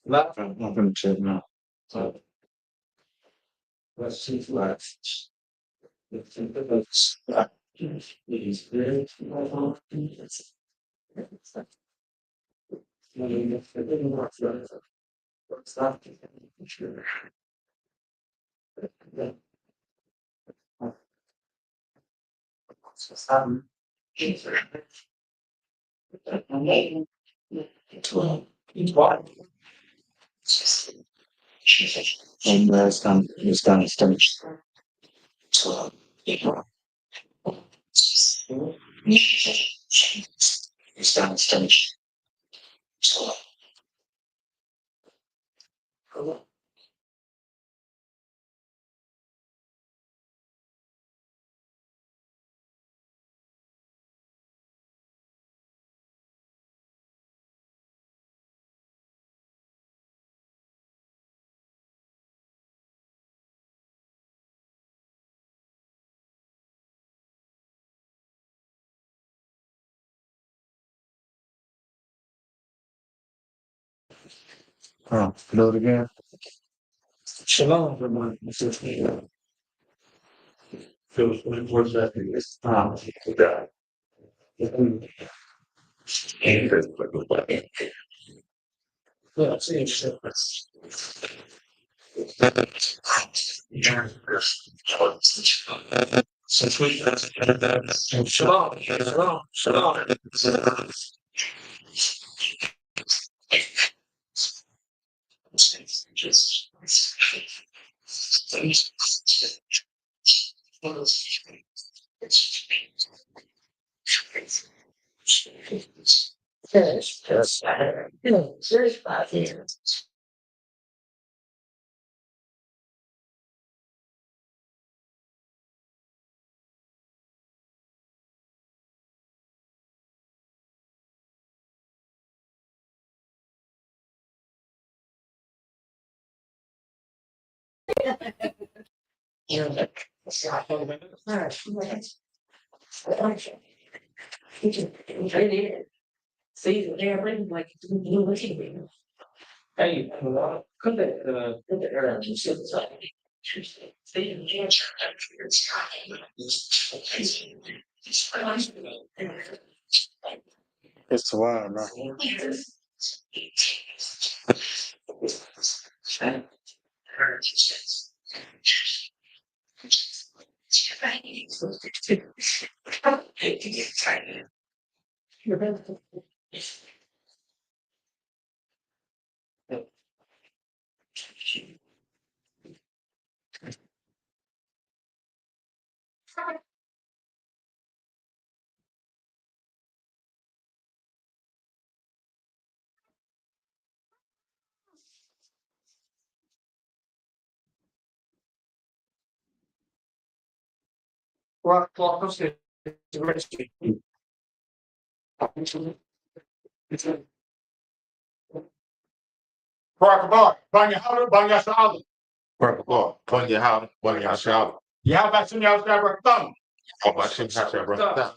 Nothing to know. So let's see what it's and it's done, it's done. It's done, it's done. Oh, do it again. Shalom, everyone. This is Phil. What's that? Yeah. Yeah, it's interesting. Since we shalom, shalom, shalom. Just yes, yes. There's 5 years. You know, like, it's not see, they're like, you look at me. Hey, could it's wild, bro. Rock, Rock, bang your house, bang your shoulder. Rock, bang your house, bang your shoulder. Yeah, that's in your thumb. Oh, my shit, has your thumb.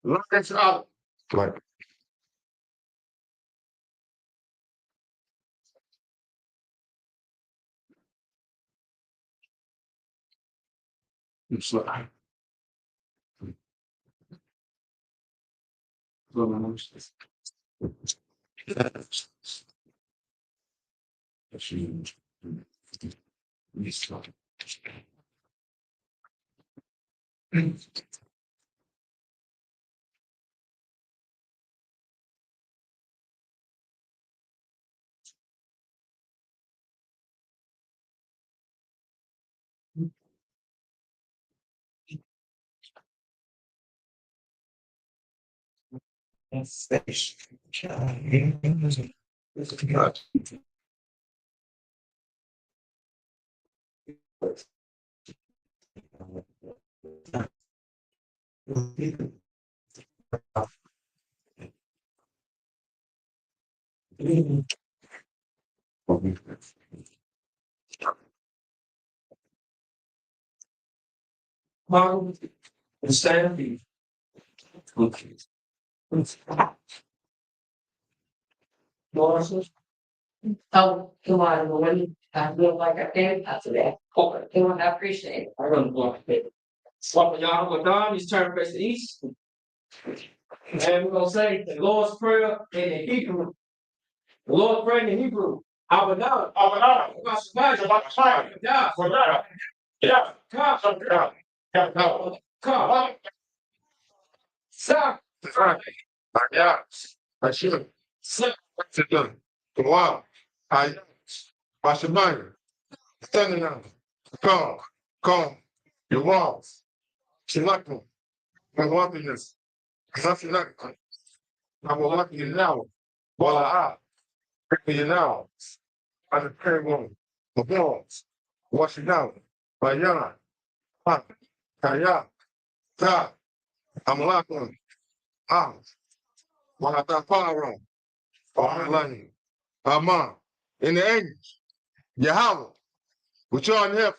Look at your like, it's like, Oh, come on, when I feel like I can't, that's it. Oh, come on, I appreciate it. I don't want it. Swap y'all with God, he's turn face the east. And we're gonna say the Lord's Prayer in the Hebrew. The Lord's Prayer in the Hebrew. Abadah. Yeah. Yeah. Come. Stop. Yeah. I should. Wow. I Pashamaya. Standing up. Come. Your walls. Chilakum. My happiness. Nothing like I'm walking you now. While I pick you now. I'm the prayer woman. The walls. Wash it down. My yarn. Kaya. Ta. I'm locking. While I thought power on. Line. Aman. In the English. Yahweh. Which are in heaven.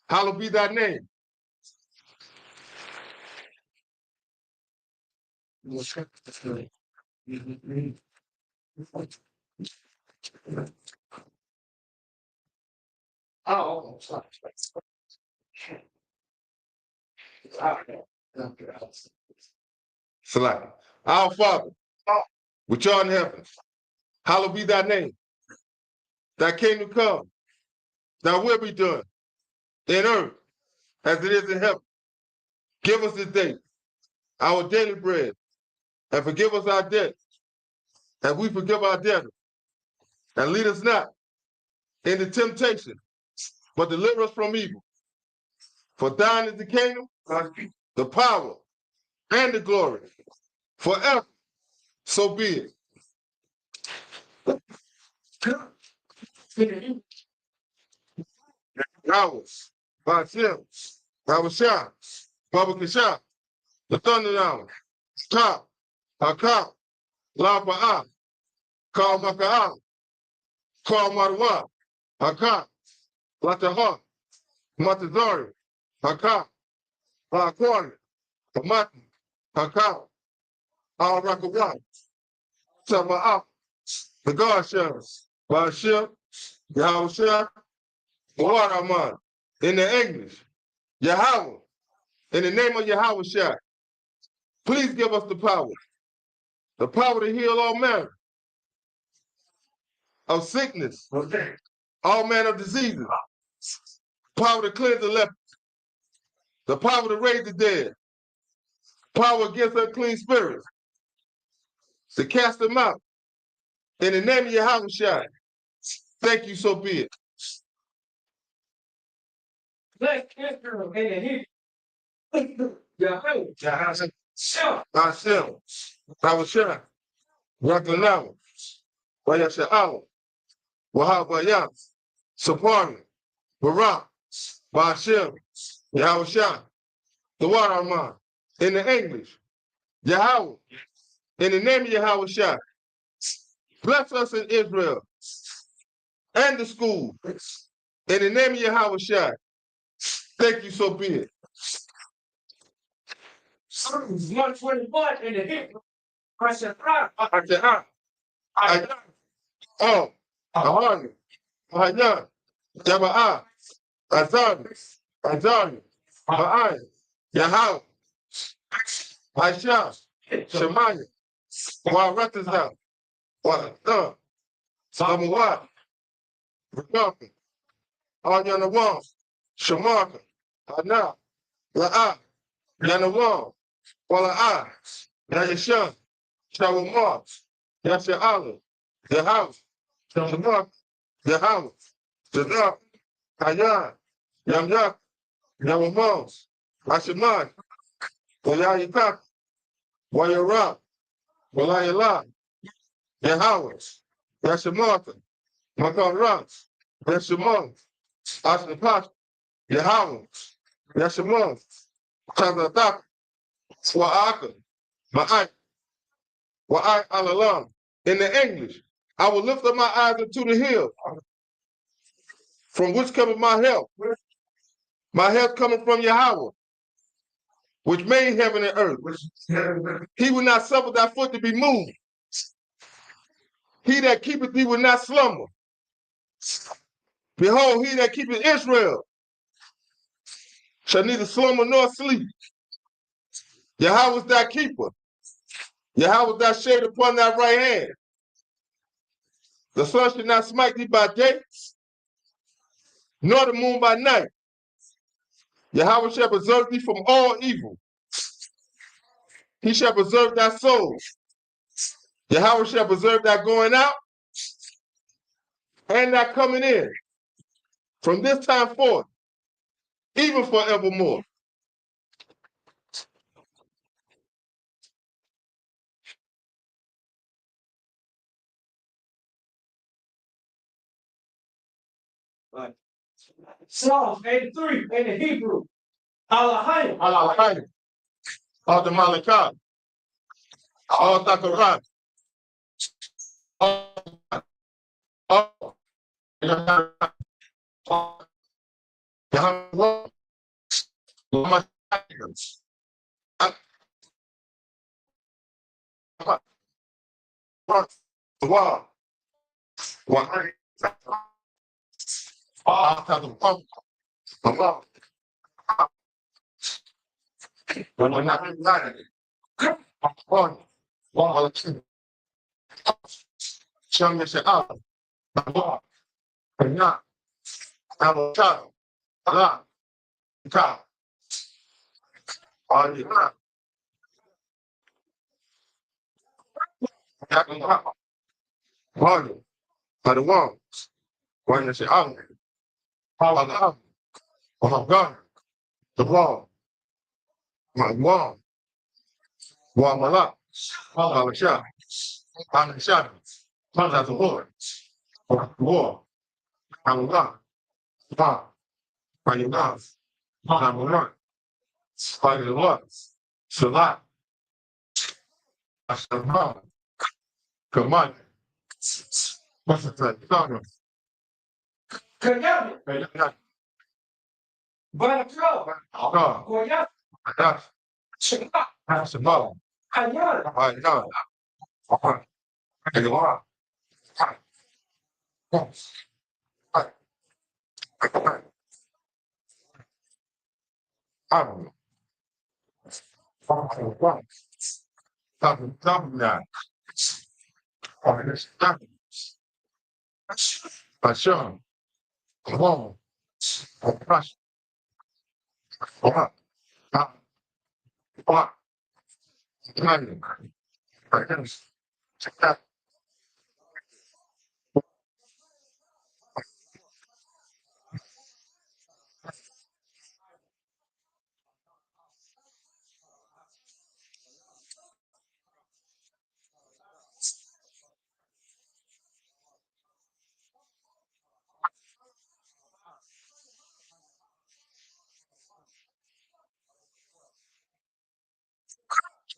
Hallowed be thy name. Oh, sorry. Select. Our Father, which art in heaven, hallowed be thy name. Thy kingdom come, thy will be done, in earth as it is in heaven. Give us this day our daily bread, and forgive us our debts, as we forgive our debtors. And lead us not into temptation, but deliver us from evil. For thine is the kingdom, the power, and the glory, forever. So be it. Ours, Hashem, our shop, Baba Kashah, the thunder hour, top, Hakam, La Ba'a, Kal Maka'a, Kal Marwa, Hakam, Lataha, Matazari, Hakam, La Kwani, Hamat, Hakam, Al Rakawan, Sama'a, the God Shells, Bashir, Yahusha, Waraman, in the English, Yahweh, in the name of Yahweh Shah, please give us the power to heal all manner of sickness, all manner of diseases, power to cleanse the leper, the power to raise the dead, power against unclean spirits, to cast them out. In the name of Yahweh Shai, thank you, so be it. Let's enter in the Hebrew. Yahweh. Hashem, Yahweh Rakanam, Vayasha'al, Wahabayam, Sapari, Barak, Bashem, Yahweh Shai, the Waraman, in the English, Yahweh, in the name of Yahweh Shai, bless us in Israel and the school. In the name of Yahweh Shai, thank you, so be it. Psalms 121 in the Hebrew. I said, Ahani, Ahayan, Jaba'a, Azani, Ma'ai, Yahweh, Aisha, Shemaya, Waratazah, Wa'athah, Samawat, Rakaka, Ayanawam, Shamaka, Ana, La'a, Yanawam, Wala'a, Yayashan, Shawamar, Yasha'ala, Yahweh, Shamak, Yahweh, Shadak, Hayan, Yamyak, Yamamons, Hasheman, Wayayipak, Wayarab, Walayala, Yahweh, Yashamartha, Makar Ras, Yashamon, Asnapat, Yahweh, Yashamon, Tazadak, Wa'aka, Ma'ai, Wa'ai Alalam. In the English, I will lift up my eyes unto the hill, from which cometh my help. My help coming from Yahweh, which made heaven and earth. He will not suffer thy foot to be moved. He that keepeth thee will not slumber. Behold, he that keepeth Israel shall neither slumber nor sleep. Yahweh is thy keeper. Yahweh is thy shade upon thy right hand. The sun shall not smite thee by day, nor the moon by night. Yahweh shall preserve thee from all evil. He shall preserve thy soul. Yahweh shall preserve thy going out and thy coming in from this time forth, even forevermore. Right. Psalms 83 in the Hebrew. Alahayim. Alahayim. All the Malachi. All Zachariah. All Yahweh. My wow. One. All the pump. One. When we're not united. One. One. Show me the other. One. And not. I'm a child. Allah. God. All you not. I can walk. Volume. By the walls. When you say, oh, Allah. Oh my God. The wall. My wall. Wall my love. All the shadows. I'm the shadows. Comes out the Lord. Wall. I'm a God. God. By your mouth. I'm a run. By your words. Salat. I shall run. Command. What's the thing? Together. By the club. God. Goya. That's. That's the mother. I know. I know. And you are. Yes. I'm that. Oh, this darkness. But sure. Come on. Oppression. What? What? Timing. Against. That.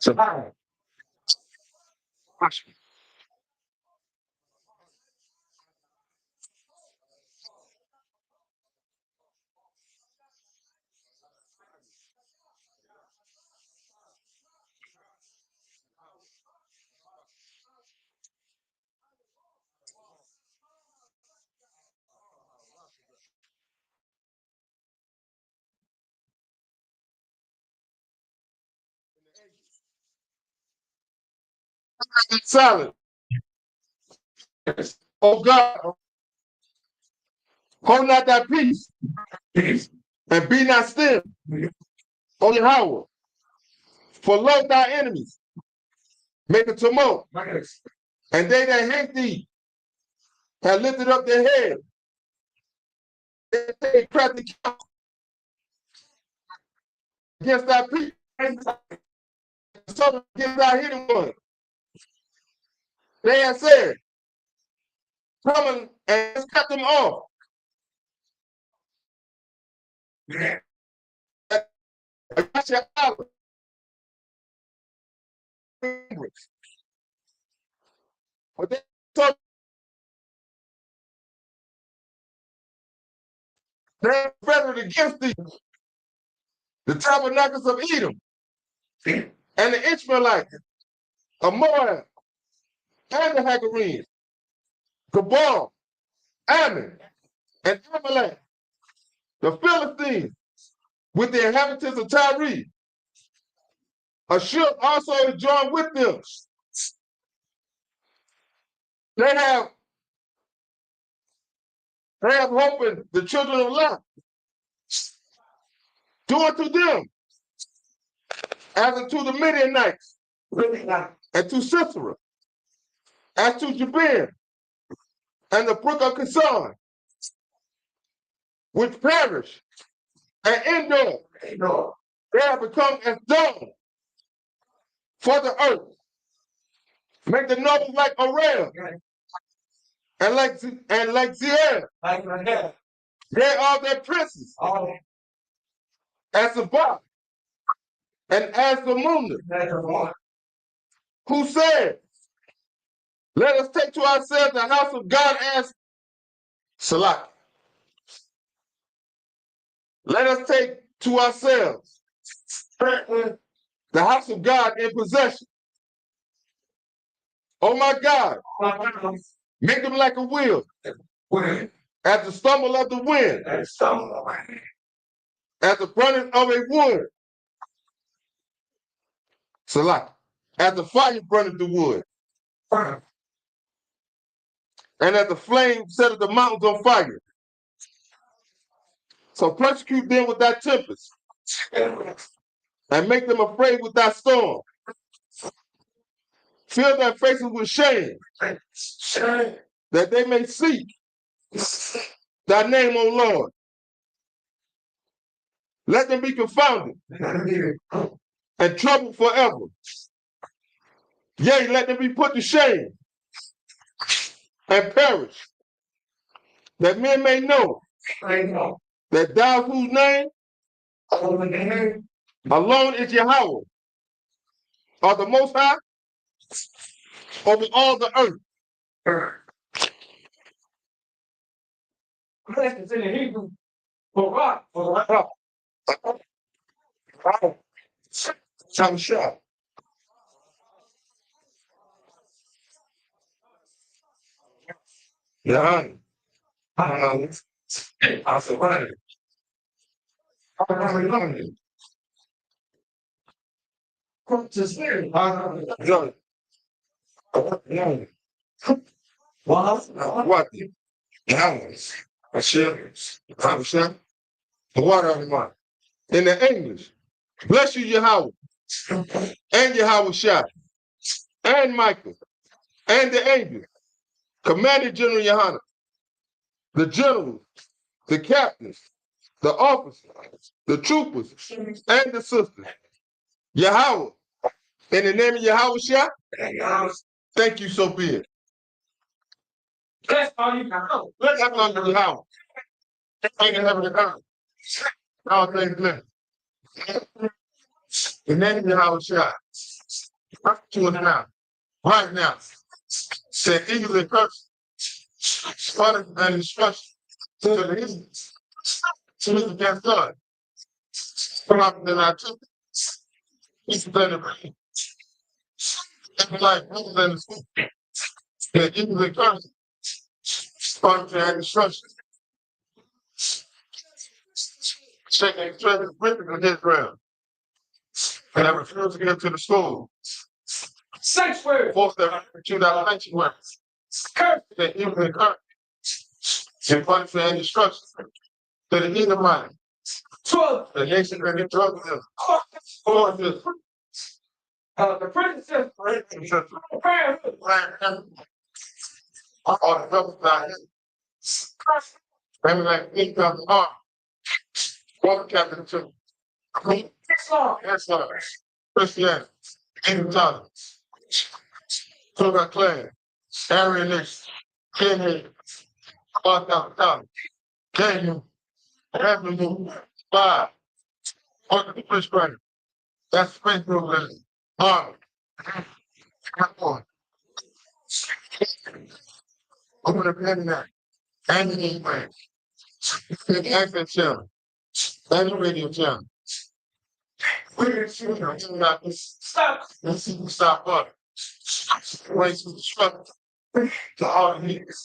Survive. Silent. Oh God. Hold not that peace. And be not still. O Yahweh. For love thy enemies. Make a tumult. And they that hate thee have lifted up their head. They crafty against thy people. Against thy hidden one. They had said, come and cut them off. Against your island. But they told they fettered against the Tabernacles of Edom and the Ishmaelites of Moab and the Hagarenes, Gabal, Ammon, and Amalek, the Philistines with the inhabitants of Tyre. Ashur also is joined with them. They have hope in the children of Lot. Do unto them as unto the Midianites, and to Sisera, as to Jabin, and the brook of Kison, which perish, and Endor. They have become as dung for the earth. Make the nobles like Orel, and like Zier. They are their princes, as Sabah, and as the Muna, who said, let us take to ourselves the house of God as Salak. Let us take to ourselves the house of God in possession. Oh my God, make them like a wheel, at the stumble of the wind, at the burning of a wood. Salak, at the fire burning the wood, and at the flame set the mountains on fire. So persecute them with thy tempest, and make them afraid with thy storm. Fill their faces with shame, that they may seek thy name, O Lord. Let them be confounded and troubled forever. Yea, let them be put to shame and perish, that men may know that thou whose name alone is Yahweh, are the Most High over all the earth. It's in the Hebrew. Some shot. Yeah. I survived. What? Gallons. Shillings. The water of the mind. In the English, bless you, Yahweh, and Yahweh Shai, and Michael, and the angel, Commander General Yohana, the generals, the captains, the officers, the troopers, and the sisters. Yahweh, in the name of Yahweh Shai, thank you, so be it. That's all you can know. Let's have on Yahweh. Thank you, heaven and earth. All things living. In the name of Yahweh Shai, to us now, right now, say evil and curse, spotted and destruction to the enemies, to against God. Come out than our truth. He's better than me. It's like more than the food. The evil and curse, spotted and destruction. Shaking treasure briefing on his ground. And I refuse to get to the school. Sanctuary. Force their to that sanctuary. Curse the evil and curse. And punishment and destruction. To the heathen mind. 12. The nation that get drunk with them. The princess. All the brothers out here. Maybe like 8,000 arms. Walker Captain too. Islam. Christianity. Intolerance. Toga clan. Arianism, Kenny, Bartholomew, Daniel, Avenue, 5, on the first grade. That's Springfield. Harvard. Open the internet. And the email. The accent channel. And the radio channel. Stop. Let's see who stop up. Race to the struggle. To all the niggas.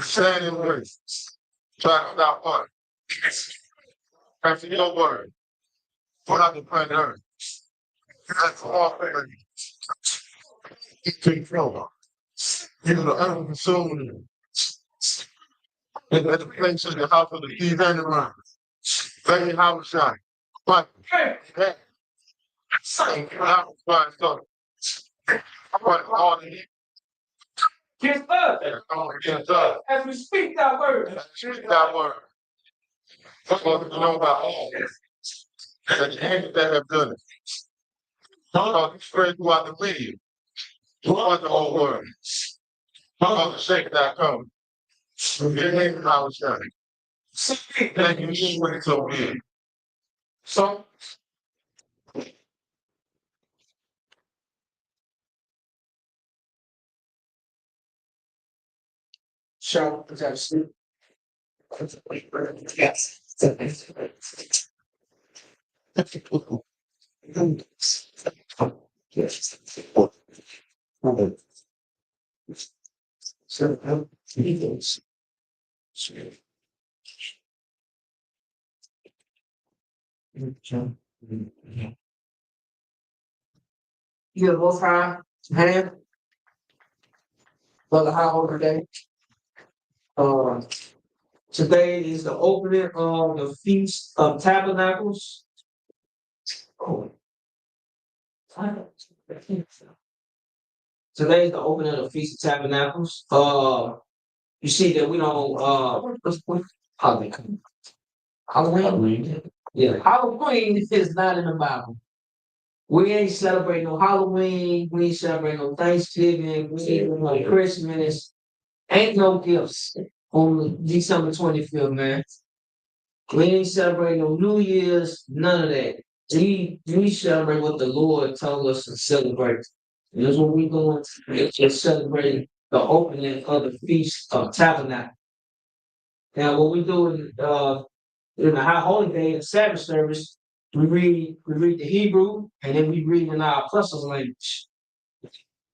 Standing ways. Try to stop up. After your word. Put out the planet Earth. That's all fair. Control. You know, the earth consuming. And at the place in the house of the thieves and the robbers. Very house shine. But, hey, same house by so. But all the Against us, against us. as we speak that word. Speak that word. That's what we know about all this. And the angels that have done it. Don't spread throughout the media. Throughout the whole world. How the shake that come. Your name is how it's done. Thank you, you what it's so big. So, Shout out to sleep. Yes. You have both high hand. Brother, how old today? Today is the opening of the Feast of Tabernacles. Oh. Today is the opening of the Feast of Tabernacles. You see that we don't Halloween. Yeah, Halloween is not in the Bible. We ain't celebrating no Halloween. We ain't celebrating no Thanksgiving. We ain't doing no Christmas. Ain't no gifts on December 25th, man. We ain't celebrating no New Year's, none of that. We celebrate what the Lord told us to celebrate. And that's what we doing. Is celebrating the opening of the Feast of Tabernacle. Now, what we do in the High Holy Day, the Sabbath service, we read the Hebrew, and then we read in our apostles' language.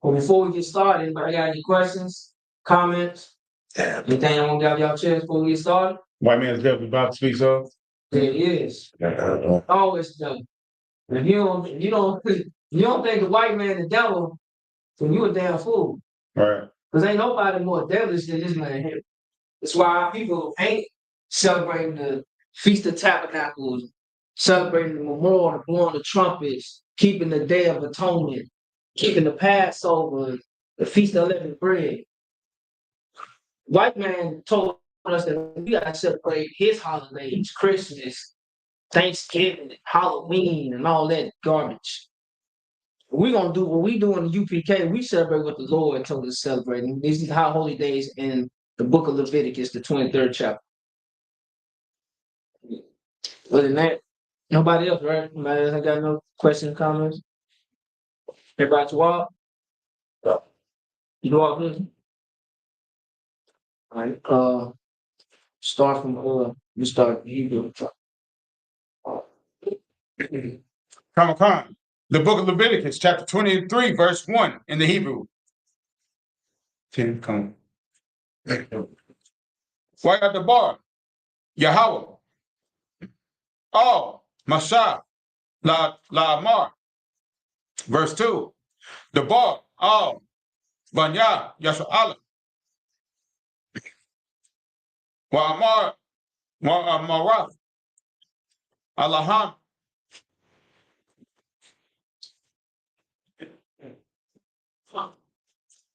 But before we get started, anybody got any questions, comments? Anything I want to give y'all a chance before we get started? White man's devil about to speak, so. It is. Always done. If you don't think the white man the devil, then you a damn fool. Right. Because ain't nobody more devilish than this man here. That's why our people ain't celebrating the Feast of Tabernacles, celebrating the memorial, the blowing the trumpets, keeping the Day of Atonement, keeping the Passover, the Feast of Unleavened Bread. White man told us that we gotta celebrate his holidays, Christmas, Thanksgiving, Halloween, and all that garbage. We're gonna do what we do in the UPK. We celebrate what the Lord told us to celebrate. And these are high holy days in the book of Leviticus, the 23rd chapter. Other than that, nobody else, right? Nobody else got no questions, comments? Everybody to walk? You walk good? All right. Start from you start Hebrew. Come on. The book of Leviticus, chapter 23, verse 1 in the Hebrew. Come. Why at the bar? Yahweh. Oh, Masha. La Amar. Verse 2. The bar. Oh, Banya. Yasha Allah. Wa Amar. Wa Amarath. Allaham.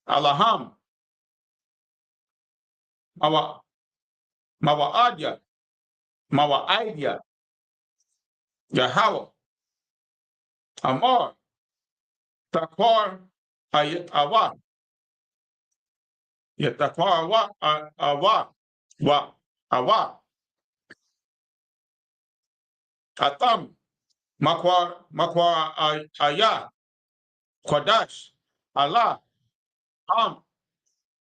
Allaham. Mawa'adya. Mawa'idya. Yahweh. Amar. Takwar. Awa. Yatakwa awa. Atam. Makwa aya. Kwadash. Allah.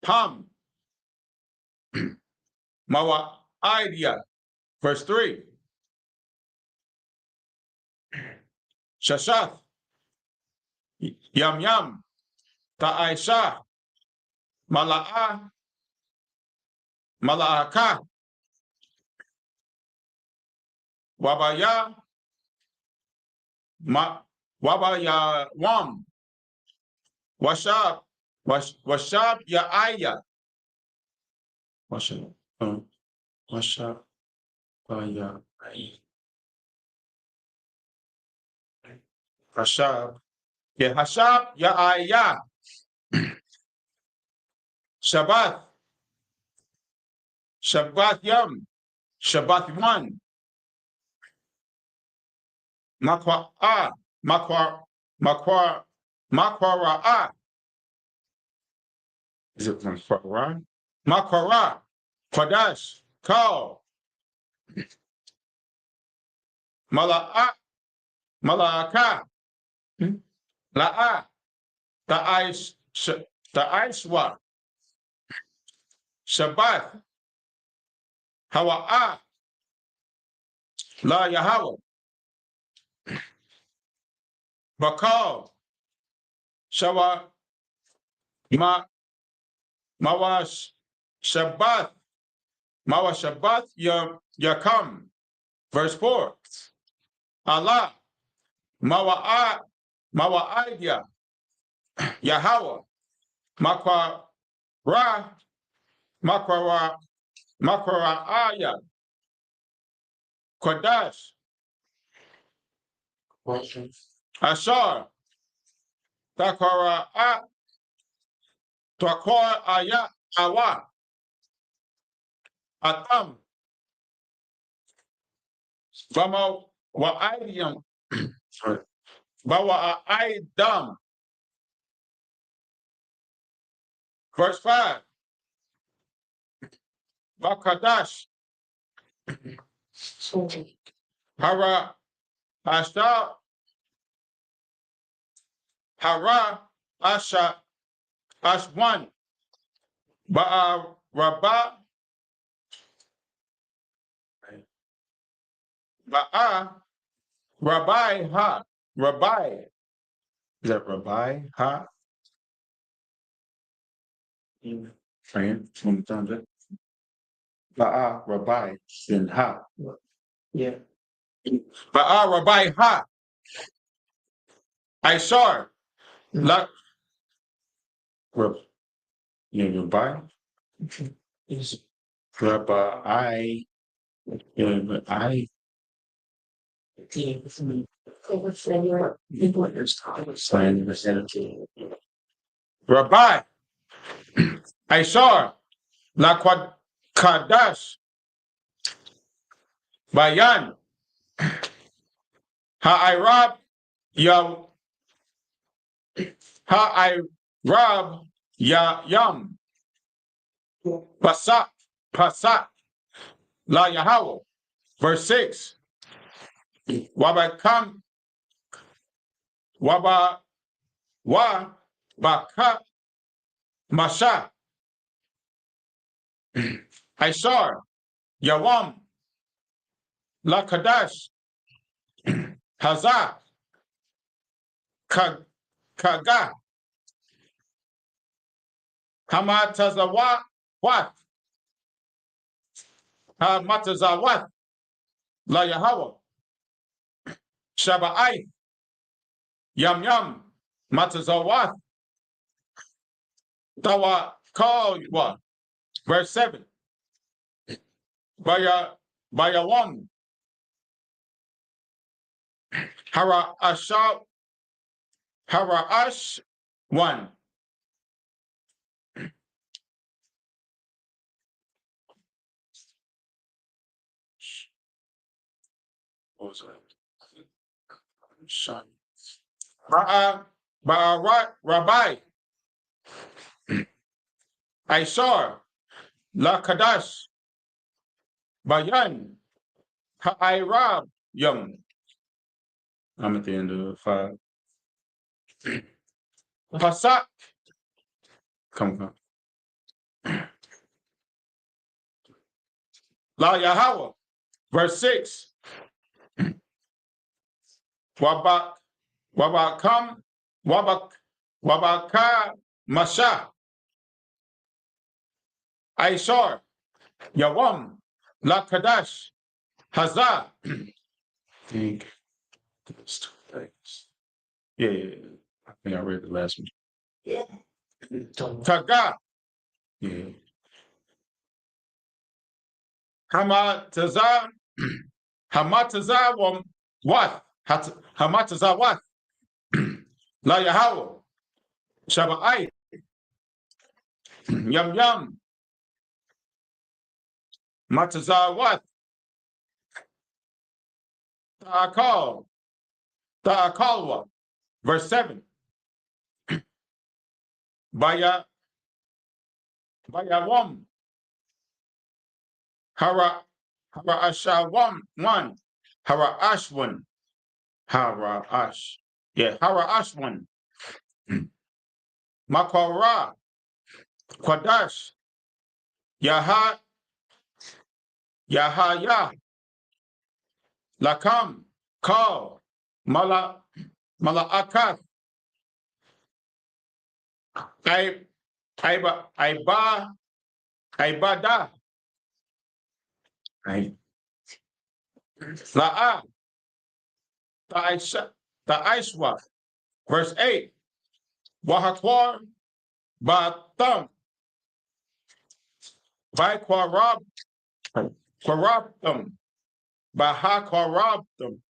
Ham. Mawa idea. Verse 3. Shashath. Yam. Ta'aisha. Mala'aka. Wabaya. Wabaya Wam. Washab. Washab Ya'aya. Washab. Washab Ya. Hashab. Yeah, Hashab Ya'aya. Shabbat. Shabbat Yam. Shabbat 1. Makwa. Makwara. Is it Makwara? Makwara. Kwadash. Kal. Mala'aka. La'a. Ta'aishwa. Shabbat. Hawa'a. La Yahweh. Bakal. Shawa. Mawa Shabbat. Mawa Shabbat Yakam. Verse 4. Allah. Mawa idea. Yahweh. Makwa aya. Kodash. Ashar. Takwara aya awa. Atam. Bama wa idam. Bawa idam. Verse 5. Bakadash. Hara Ashta. Hara Asha Ashwan. Ba'a Rabba. Ba'a Rabbi Ha. Rabbi. Is that Rabbi Ha? Friend, sometimes it. Ba'a Rabbi then Ha. Yeah. Ba'a Rabbi Ha. Aishar. La. Rabbi. Is Rabbi. I. Rabbi. Aishar. La Kadash. Bayan. Ha'irab. Ha'irab. Yam. Pasak. La Yahweh. Verse 6. Wabakam. Baka. Masha. Aishar. Yawam. La Kadash. Hazah. Kaga. Hamatazawat. Hamatazawat. La Yahweh. Shaba'ai. Yam. Matazawat. Tawa Kalwa. Verse 7. Bayawam. Hara Ash 1. What was that? Rabbi. Aishar, La Kadash, Bayan, Ha'irab, Yum. I'm at the end of 5. Pasak, come. La Yahweh, verse 6. Wabakam, Wabaka, Masha, Aishar, Yawam, La Kadash, Hazah. think it's 2 things. Yeah. I think I read the last one. Yeah. Taga. Yeah. Hamatazah. Hamatazah Wath. Hamatazah Wath. La Yahweh. Shabbai. Yum Yum. Matazah Wath. Ta'akal. Ta'akalwa. Verse 7. Bayawam. Hara Ashawam 1. Hara Ashwan. Hara Ash. Yeah, Hara Ashwan. Makwara. Kwadash. Yahaya. Lakam. Kal. Mala'akath. Ibada. La'a. Ta'ishwa. Verse 8. Wahakwar. Ba'atam. Kwarabtum. Bahakwarabtum.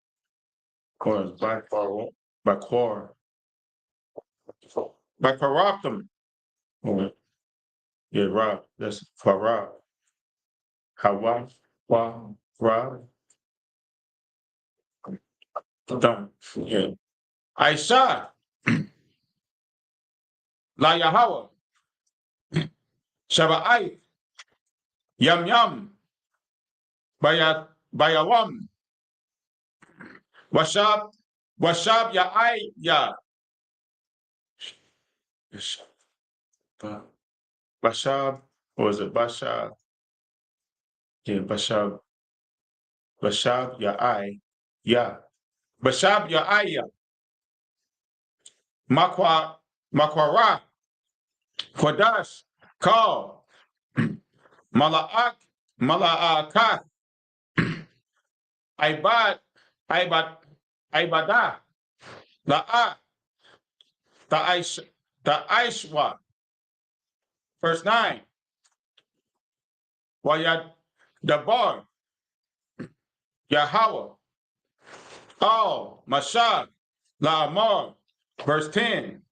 Bakwarabtum. Yeah, Rob. That's Kwarab. Hawa. Rab. Done. Yeah. Aisha. La Yahweh. Shabbai. Yum Yum. Bayawam. Washab Ya'ai Ya. Bashab, or is it Bashab? Yeah, Bashab Ya'ai Ya. Bashab Ya'ai Ya. Makwara. Kodash. Kal. Mala'akath. Ibada. La'a. Ta'ishwa. Verse 9. Wayad Dabar. Yahweh. Mashad. La'amar. Verse 10.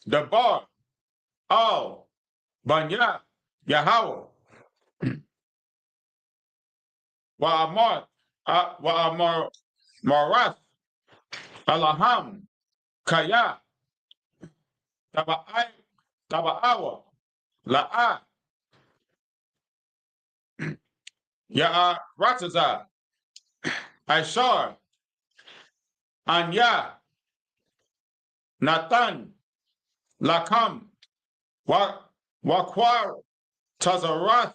Dabar. Banya. Yahweh. Wa'amar. Marath. Alaham. Kaya. Taba'awa. La'a. Ratazah. Aishar. Anya. Nathan. Lakam. Wakwar. Tazaratham.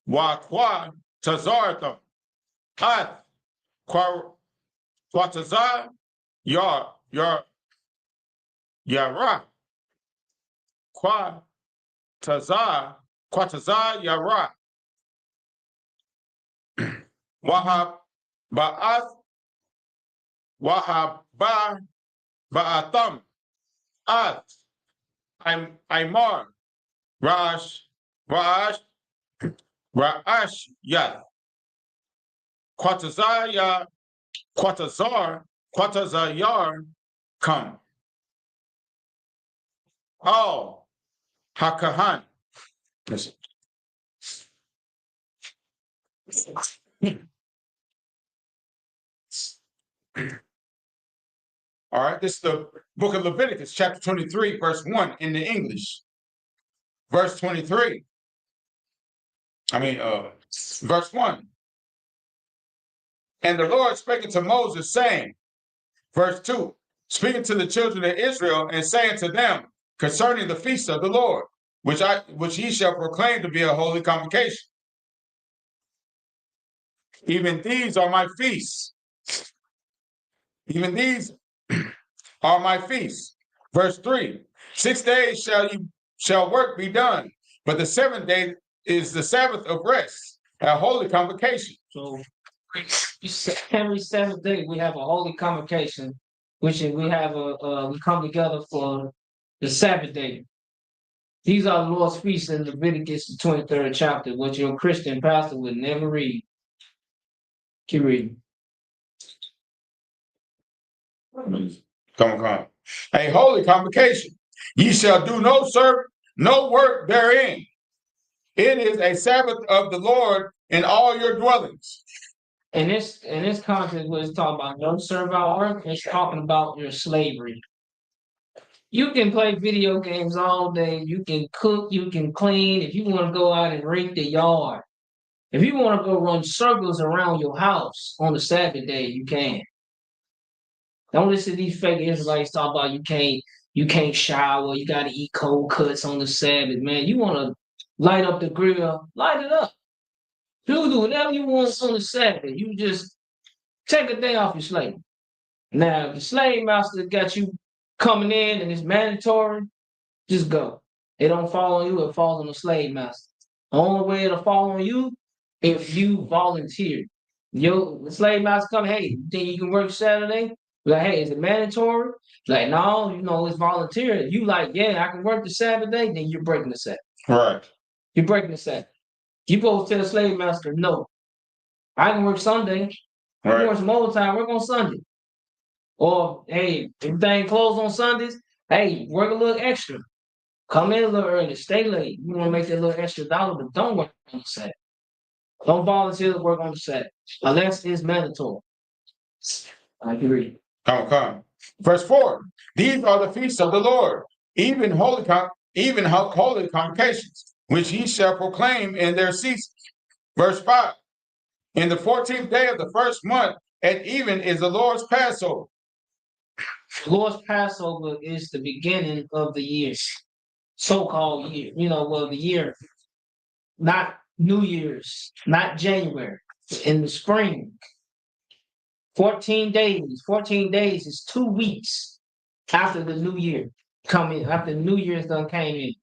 Wakwa. Tazartham. Ath. Kwatazah. Yara. Kwatazah Yara. Wahab Ba'ath. Wahab Ba'atham. Ath. Imar. Ra'ash Yath. Kwatazar Yar come. Hakahan. Listen. All right, this is the book of Leviticus, chapter 23, verse 1 in the English. Verse 23. Verse 1. And the Lord spake unto Moses, saying, verse 2, speaking to the children of Israel and saying to them concerning the feast of the Lord, which ye shall proclaim to be a holy convocation. Even these are my feasts. Even these are my feasts. Verse 3, 6 days shall work be done, but the seventh day is the Sabbath of rest, a holy convocation. So every seventh day we have a holy convocation, which is we come together for the Sabbath day. These are the Lord's feasts in Leviticus, the 23rd chapter, which your Christian pastor would never read. Keep reading. Come on. A holy convocation. Ye shall do no work therein. It is a Sabbath of the Lord in all your dwellings. In this context, what it's talking about, no servile work, it's talking about your slavery. You can play video games all day, you can cook, you can clean, if you want to go out and rake the yard. If you want to go run circles around your house on the Sabbath day, you can. Don't listen to these fake Israelites talk about you can't shower, you gotta eat cold cuts on the Sabbath, man. You wanna light up the grill, light it up. Do whatever you want on the Sabbath. You just take a day off your slave. Now, if the slave master got you coming in and it's mandatory, just go. It don't fall on you, it falls on the slave master. The only way it'll fall on you if you volunteer. The slave master come, hey, you think you can work Saturday? Like, hey, is it mandatory? Like, no, it's volunteer. You like, yeah, I can work the Sabbath day, then you're breaking the Sabbath. Right. You're breaking the Sabbath. You go tell the slave master, no, I can work Sunday. I can work some overtime, work on Sunday. Or, hey, everything closed on Sundays, hey, work a little extra. Come in a little early, stay late. You want to make that little extra dollar, but don't work on the Sabbath. Don't volunteer to work on the Sabbath, unless it's mandatory. I agree. Come. Verse 4, these are the feasts of the Lord, even holy convocations, which ye shall proclaim in their seasons. Verse 5, in the 14th day of the first month at even is the Lord's Passover. The Lord's Passover is the beginning of the year, so-called year, the year, not New Year's, not January, in the spring. 14 days. 14 days is 2 weeks after the new year after the New Year's done came in.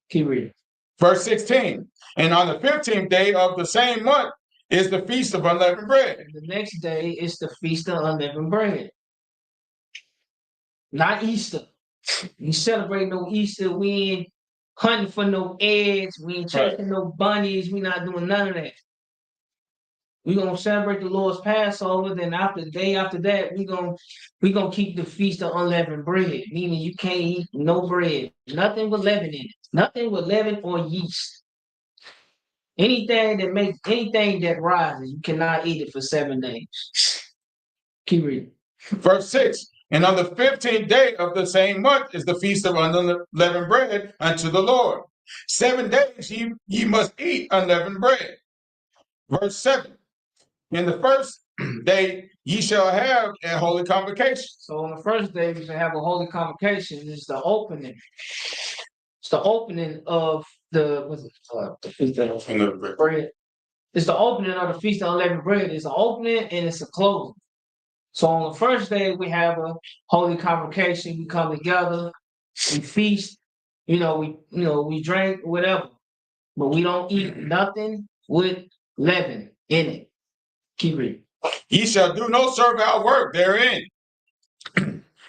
Keep reading. Verse 16, and on the 15th day of the same month is the Feast of Unleavened Bread. And the next day is the Feast of Unleavened Bread. Not Easter. We celebrate no Easter. We ain't hunting for no eggs. We ain't chasing no bunnies. We not doing none of that. We're gonna celebrate the Lord's Passover. Then the day after that, we're gonna keep the Feast of Unleavened Bread, meaning you can't eat no bread, nothing with leaven in it, nothing with leaven or yeast. Anything that rises, you cannot eat it for 7 days. Keep reading. Verse 6, and on the 15th day of the same month is the Feast of Unleavened Bread unto the Lord. 7 days ye must eat unleavened bread. Verse 7, in the first day ye shall have a holy convocation. So on the first day we shall have a holy convocation. This is the opening. It's the opening of the Feast of Unleavened Bread. It's the opening of the Feast of Unleavened Bread. It's an opening and it's a closing. So on the first day we have a holy convocation. We come together, we feast. We drink whatever, but we don't eat nothing with leaven in it. Keep reading. Ye shall do no servile work therein.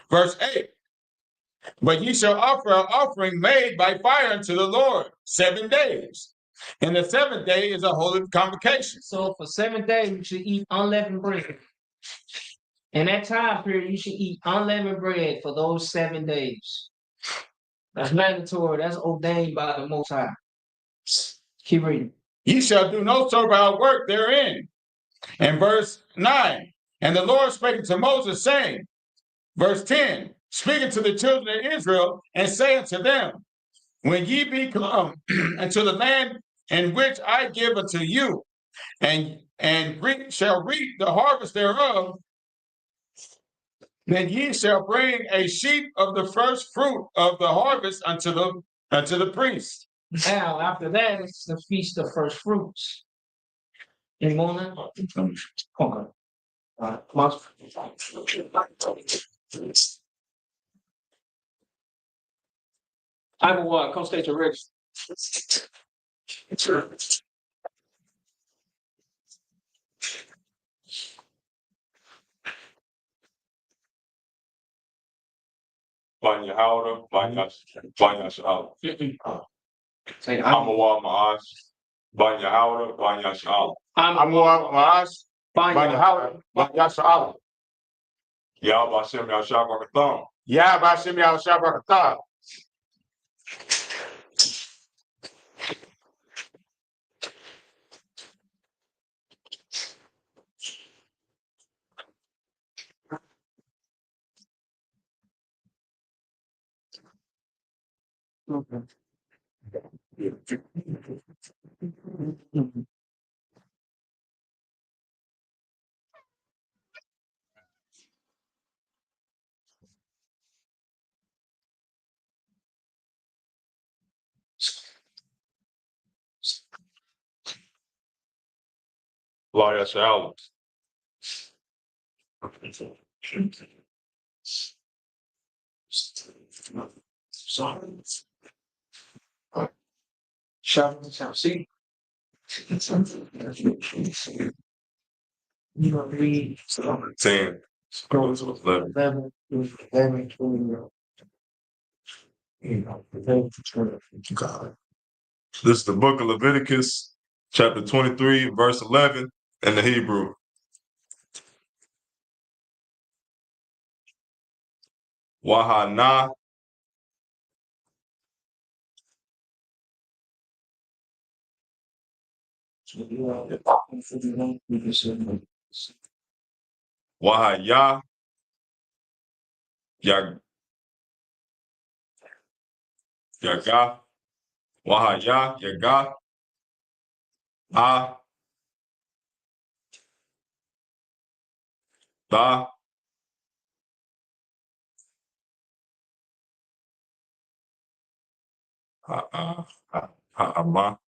Verse 8, but ye shall offer an offering made by fire unto the Lord 7 days. And the 7th day is a holy convocation. So for 7 days you should eat unleavened bread. In that time period, you should eat unleavened bread for those 7 days. That's mandatory. That's ordained by the Most High. Keep reading. Ye shall do no servile work therein. And verse 9, and the Lord spake to Moses, saying, Verse 10, speaking to the children of Israel and saying to them, when ye be come into the land in which I give unto you, and shall reap the harvest thereof, then ye shall bring a sheep of the first fruit of the harvest unto the priest. Now, after that, it's the Feast of First Fruits. Any moment? Okay. I will come state your register. Banya Howder, Banya Sha'ala. Say, I'm a wild Ma'ash, Banya Howder, Banya Sha'ala. I'm Ma'ash, Banya Howder, Banya Sha'ala. Yah Bashem Yahshua Barakatham. Yah Bashem Yahshua Barakatham. Lord Yahshua. shall see. You know, read 10. 11. God. This is the book of Leviticus, chapter 23, verse 11, in the Hebrew. Wahana Wahaya Yaga Wahaya Yaga Da Ha'ama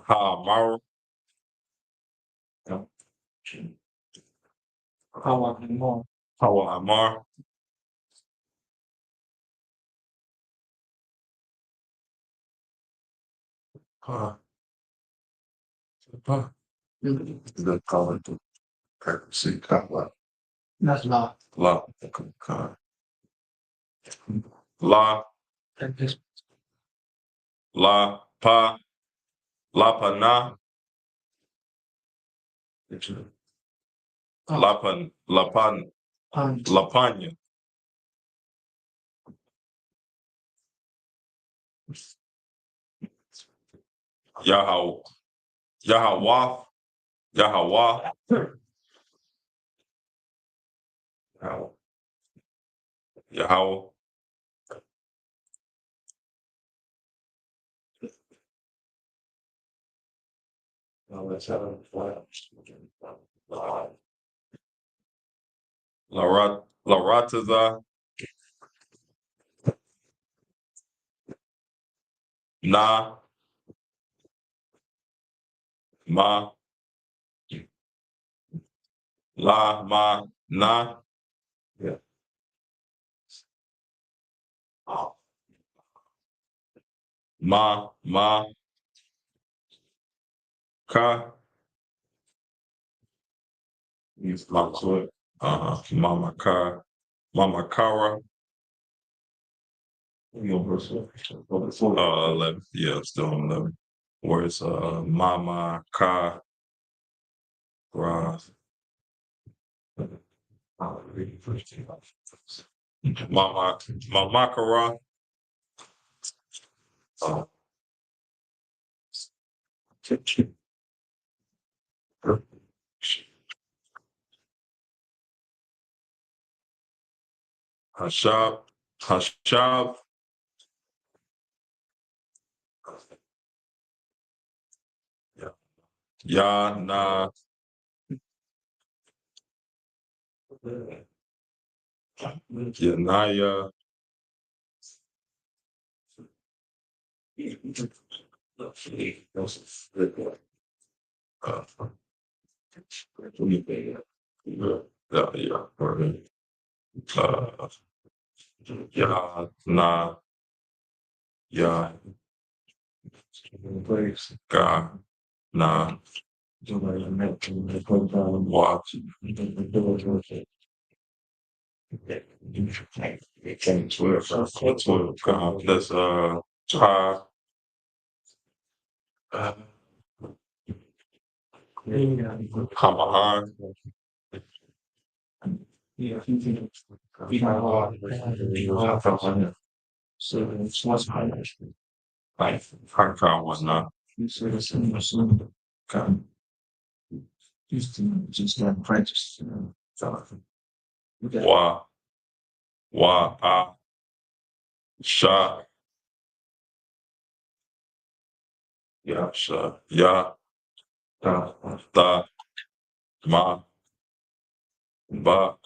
Ha'amaru Ha'amar the color to see That's not. La La La Pa La Pana Lapan Lapan Lapanya Yahweh Yahweh Yahweh Yahweh Larataza Na Ma La Ma Na Ma Ka Mama Ka Mama Kara 11. Yeah, still on 11. Where it's Mama Ka Ra Mama Kara Hashab, Hashab, Yana, Yanaya, uh, Yana, Ya, Ga, Na, Wa, God, that's Ha, Hamahan, Harka, Wana, Wa, Wa, A, Sha, Ya, Sha, Ya, Ta, Ma, Ba,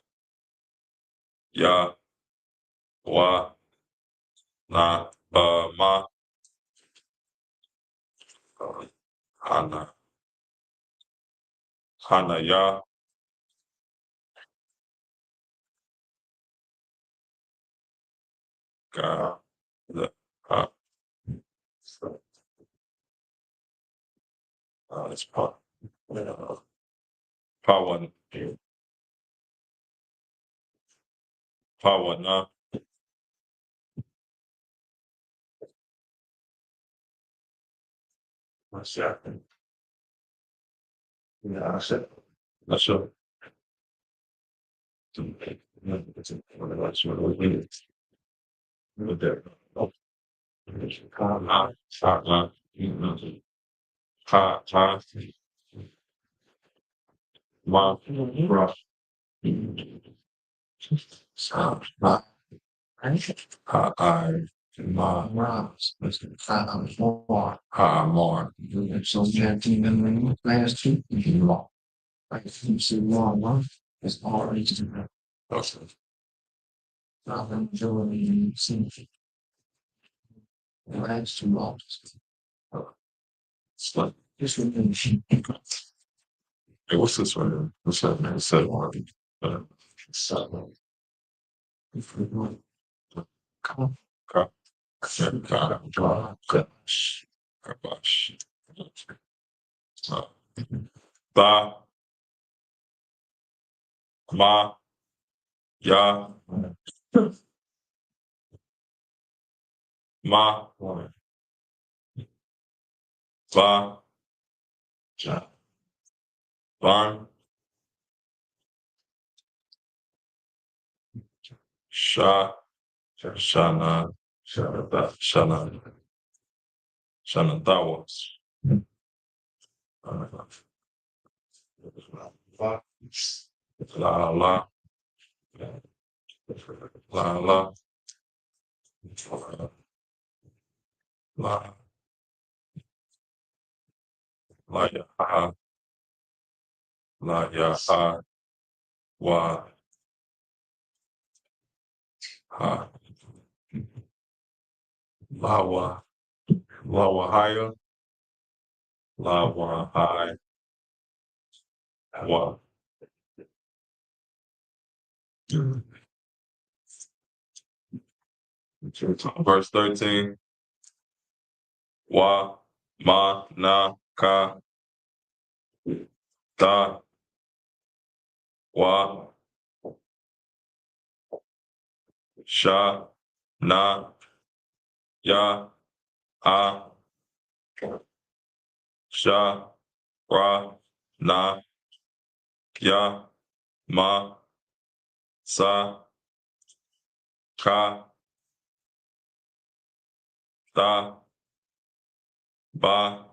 Ya, Wa, Na, Ma, Hana, Hana, Ya, Ga, the, it's Pa, Pawan, Pawana, what's that? Yeah, that's it. Hey, what's this one? What's that man? Said one. Kabash. Ba, Ma, Ya, Ma, Ba, Ban, Sha, Shana, Shana, Shana Tawas. La la la la la la ya ha la ya ha wa ha la wa la wa haya la wa hai wa. Verse 13. Wa ma na ka da wa sha na ya a sha ra na ya ma sa ka da ba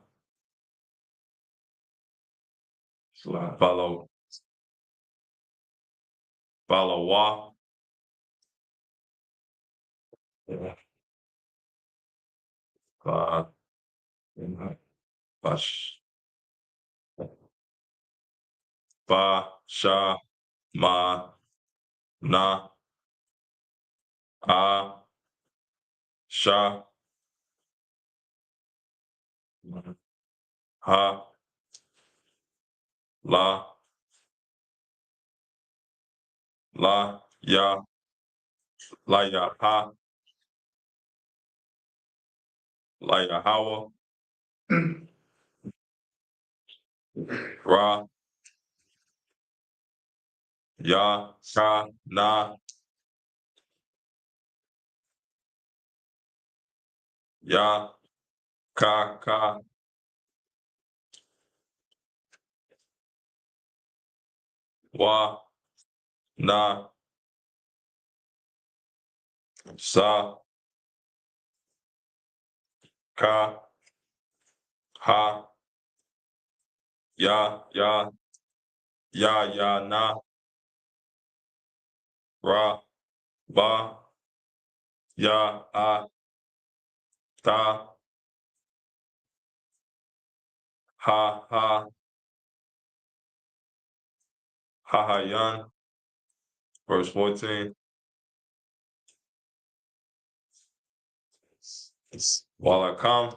follow wa Ba, bash, ba, sha, ma, na, a, sha, ha, la, ya, ha, la, ya, hawa, ra, ya, ka, na, ya, ka, wa, na, sa, ka, ha, ya, na, ra, ba, ya, ta, ha, yan. Verse 14. While I come,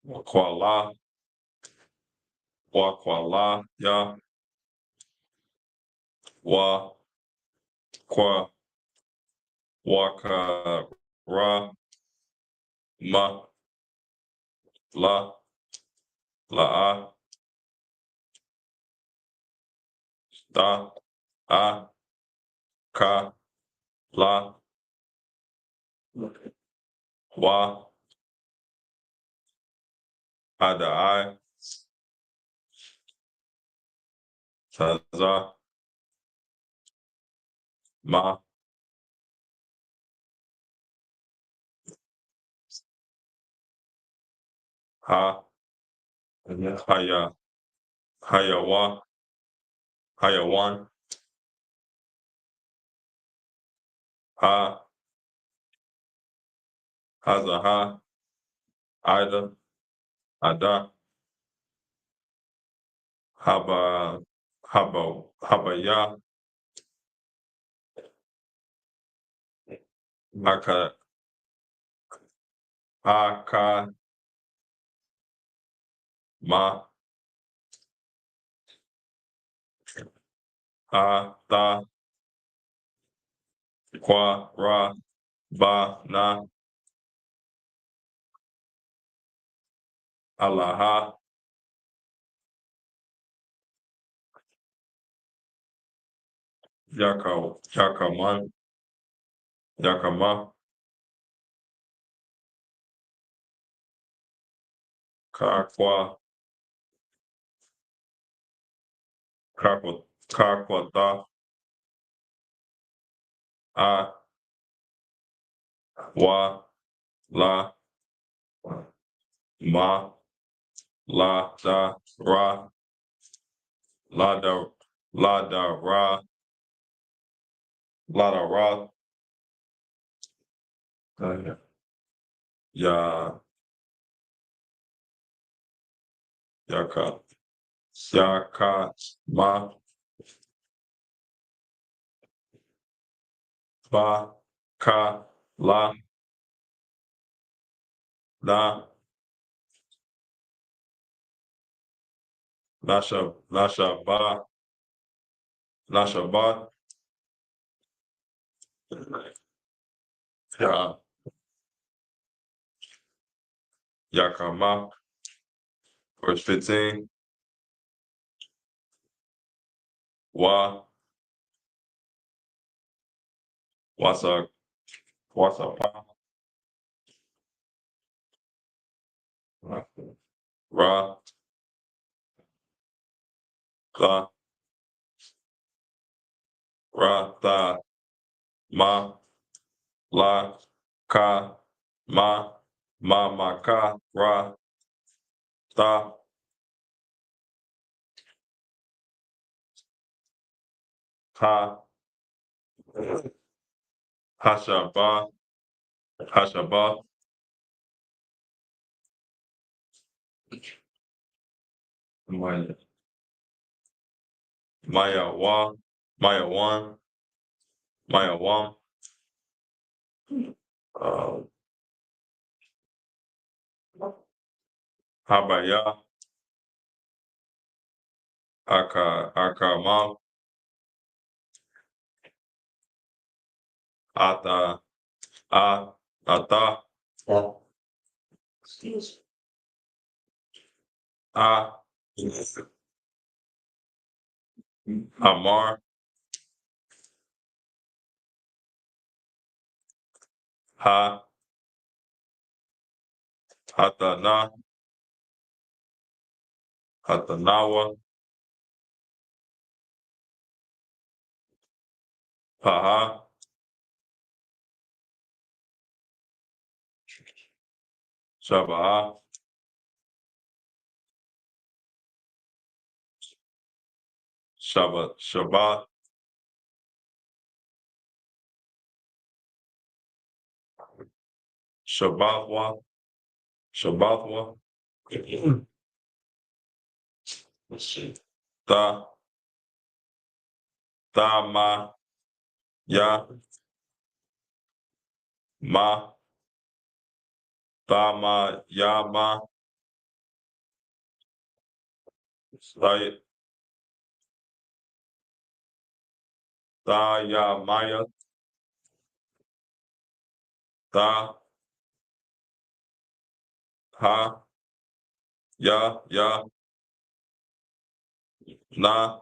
Kuala, Kuala, ya, wa, kwa, waka, ra, ma, la, da, a, ka, la, wa, ada, taza, ma, ha, haya, hayawa, hayawan, ha, hazaha, ida, ada, habaya, haka, haka, ma, ha, ta, kwa, ra, ba, na, alaha, yakaman, yakama, kakwa, kakwata, a, wa, la, ma, da, ra, ra, ra, ya, yaka, ma, ba, ka, la, na, nasha, ba, ya, yakama. Verse 15, wa, wasa, pa, ra, ka, ra, ta, ma, la, ka, ma, ka, ra, ta, Ha, Hashaba, Hashaba, Maya, Maya Wa, Maya Wan, Maya Wan, uh, Habaya, Akama, Ata, Ata, A, Amar, Ha, Hatana, Hatanawa, Paha, Shabaha, Shabbat, Shabbathwa, Shabbathwa, Ta, Ma, Ya, Ma, Ma, Ya, Ma, Say, Ya, Maya, Ta, Ha, Ya, Na,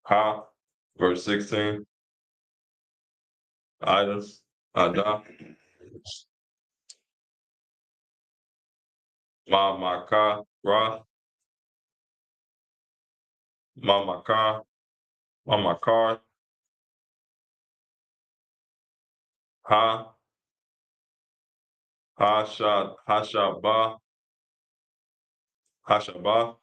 Ha, verse 16, items, Ada, Ka, Ra, Ka, Kar, Ha, Hashaba, Hashaba,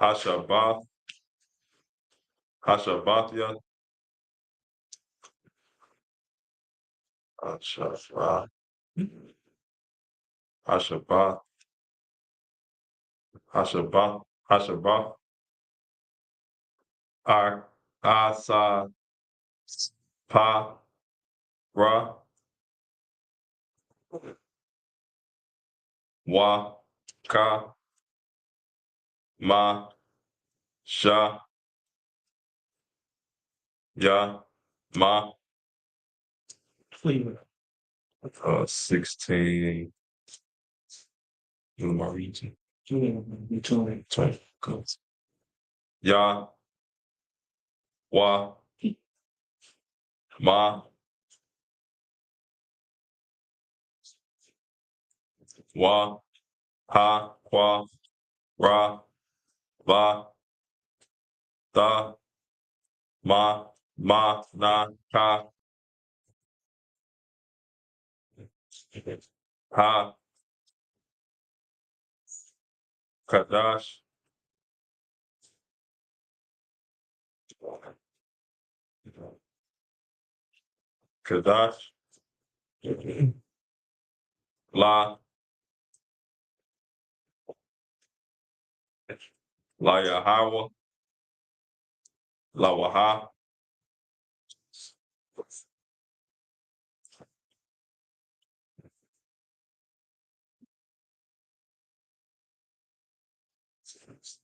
Hashabath, Hashabathia, Hashabath, Hashabath, Hashabath, Hashabath, Asa, Pa, Ra, Wa, Ka, Ma, Sha, Ya, Ma, 16, my region. Ya, Wa, Ma, Wa, Ha, Kwa, Ra, Va, Da, Ma, Na, Ka, Ha, Kadash, Kadash, La, Yahawa, La Waha,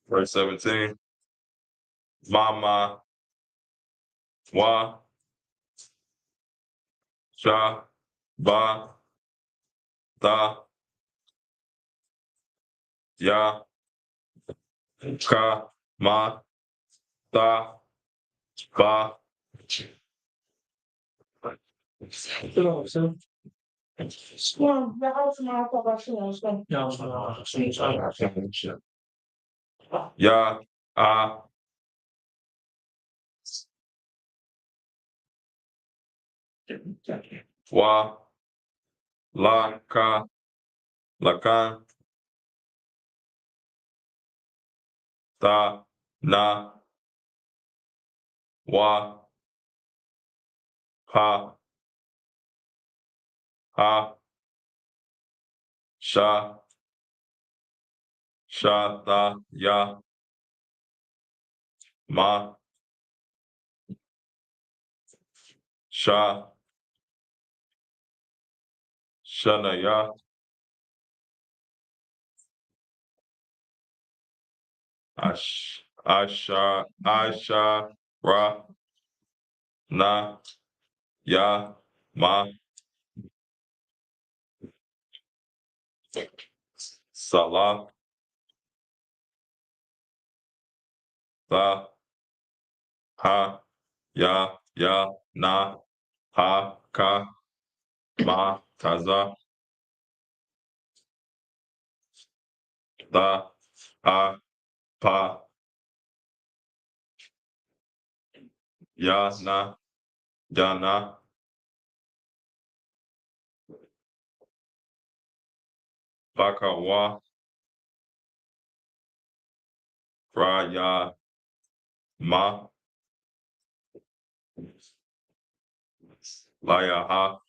verse 17, Mama, Wa, Sha, Ba, Da, Ya, Ka, Ma, Da, Ba, Ya, A, Wa, La, Ka, Lakan, Ta, Na, Wa, Ha, Ha, Sha, Sha, Ta, Ya, Ma, Sha, Shana, Ya, Asha, Ra, Na, Ya, Ma, Salah, Ta, Ha, Ya, Na, Ha, Ka, Ma, Taza, Ta, Ha, Pa, Ya, Na, Baka, Wa, Ra, Ya, Ma, Laya, Ha,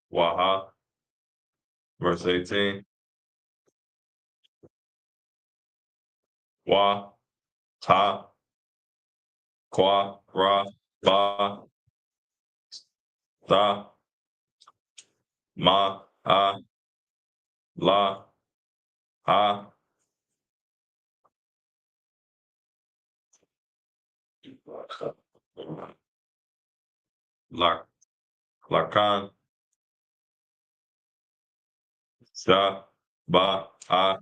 Waha, verse 18, Wa, Ta, Kwa, Ra, Ba, Ta, Ma, Ha, La, Ha, La, Lakan, Sha, Ba, Ha,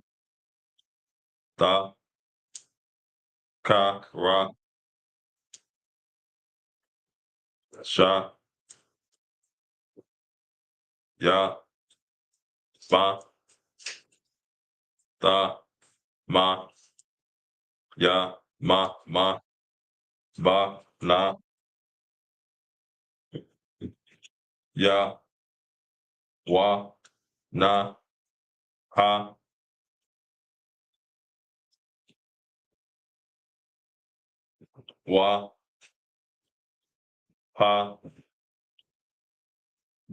Ta, Ka, Ra, Sha, Ya, Ma, Ta, Ma, Ya, Ma, Ba, Na, Ya, Wa, Na, Ha, Wa, Pa,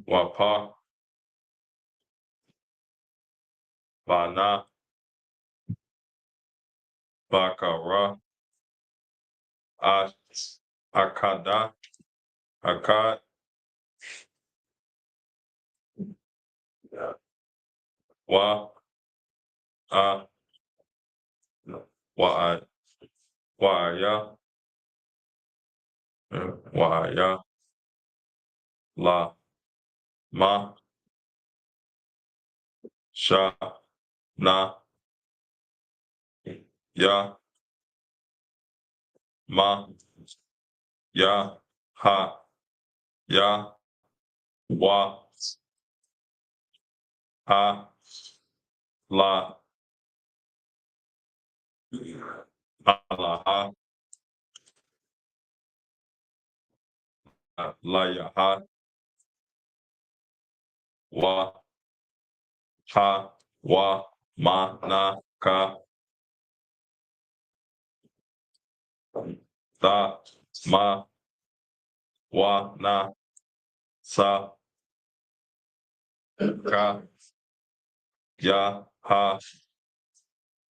Wa, Pa, Ba, Na, Ba, Ka, Ra, Akada, Akad, Wa, A, Wa, Wa, Ya, Wa, Ya, La, Ma, Sha, Na, Ya, Ma, Ya, Ha, Ya, Wa, Ha, La, La, Ha, La, Ya, Ha, Wa, Ha, Wa, Ma, Na, Ka, Ta, Ma, Wa, Na, Sa, Ka, Ya, Ha,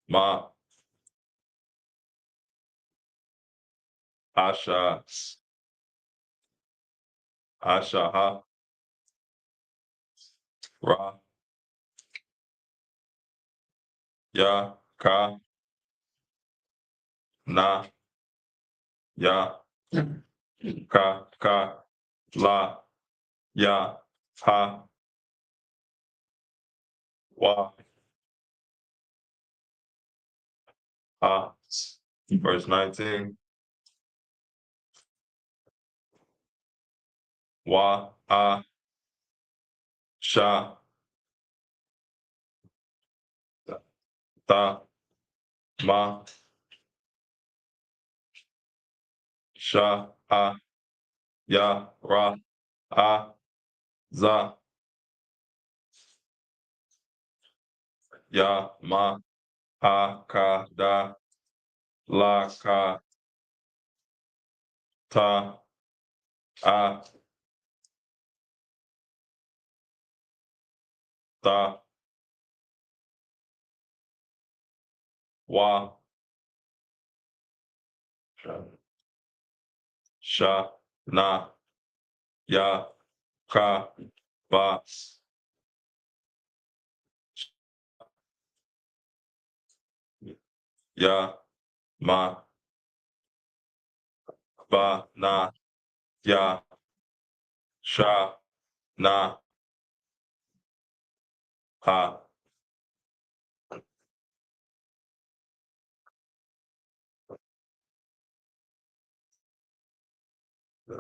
Ma, Asha, Asha, Ha, Ra, Ya, Ka, Na, Ya, Ka, La, Ya, Ha, Wa, Ha. Verse 19, Wa, A, Sha, Ta, Ma, Sha, Ha, Ya, Ra, A, Za, ya, ma, ha, ka, da, la, ka, ta, a, ta, wa, sha, na, ya, ka, ba, ya, ma, ba, na, ya, sha, na, ha,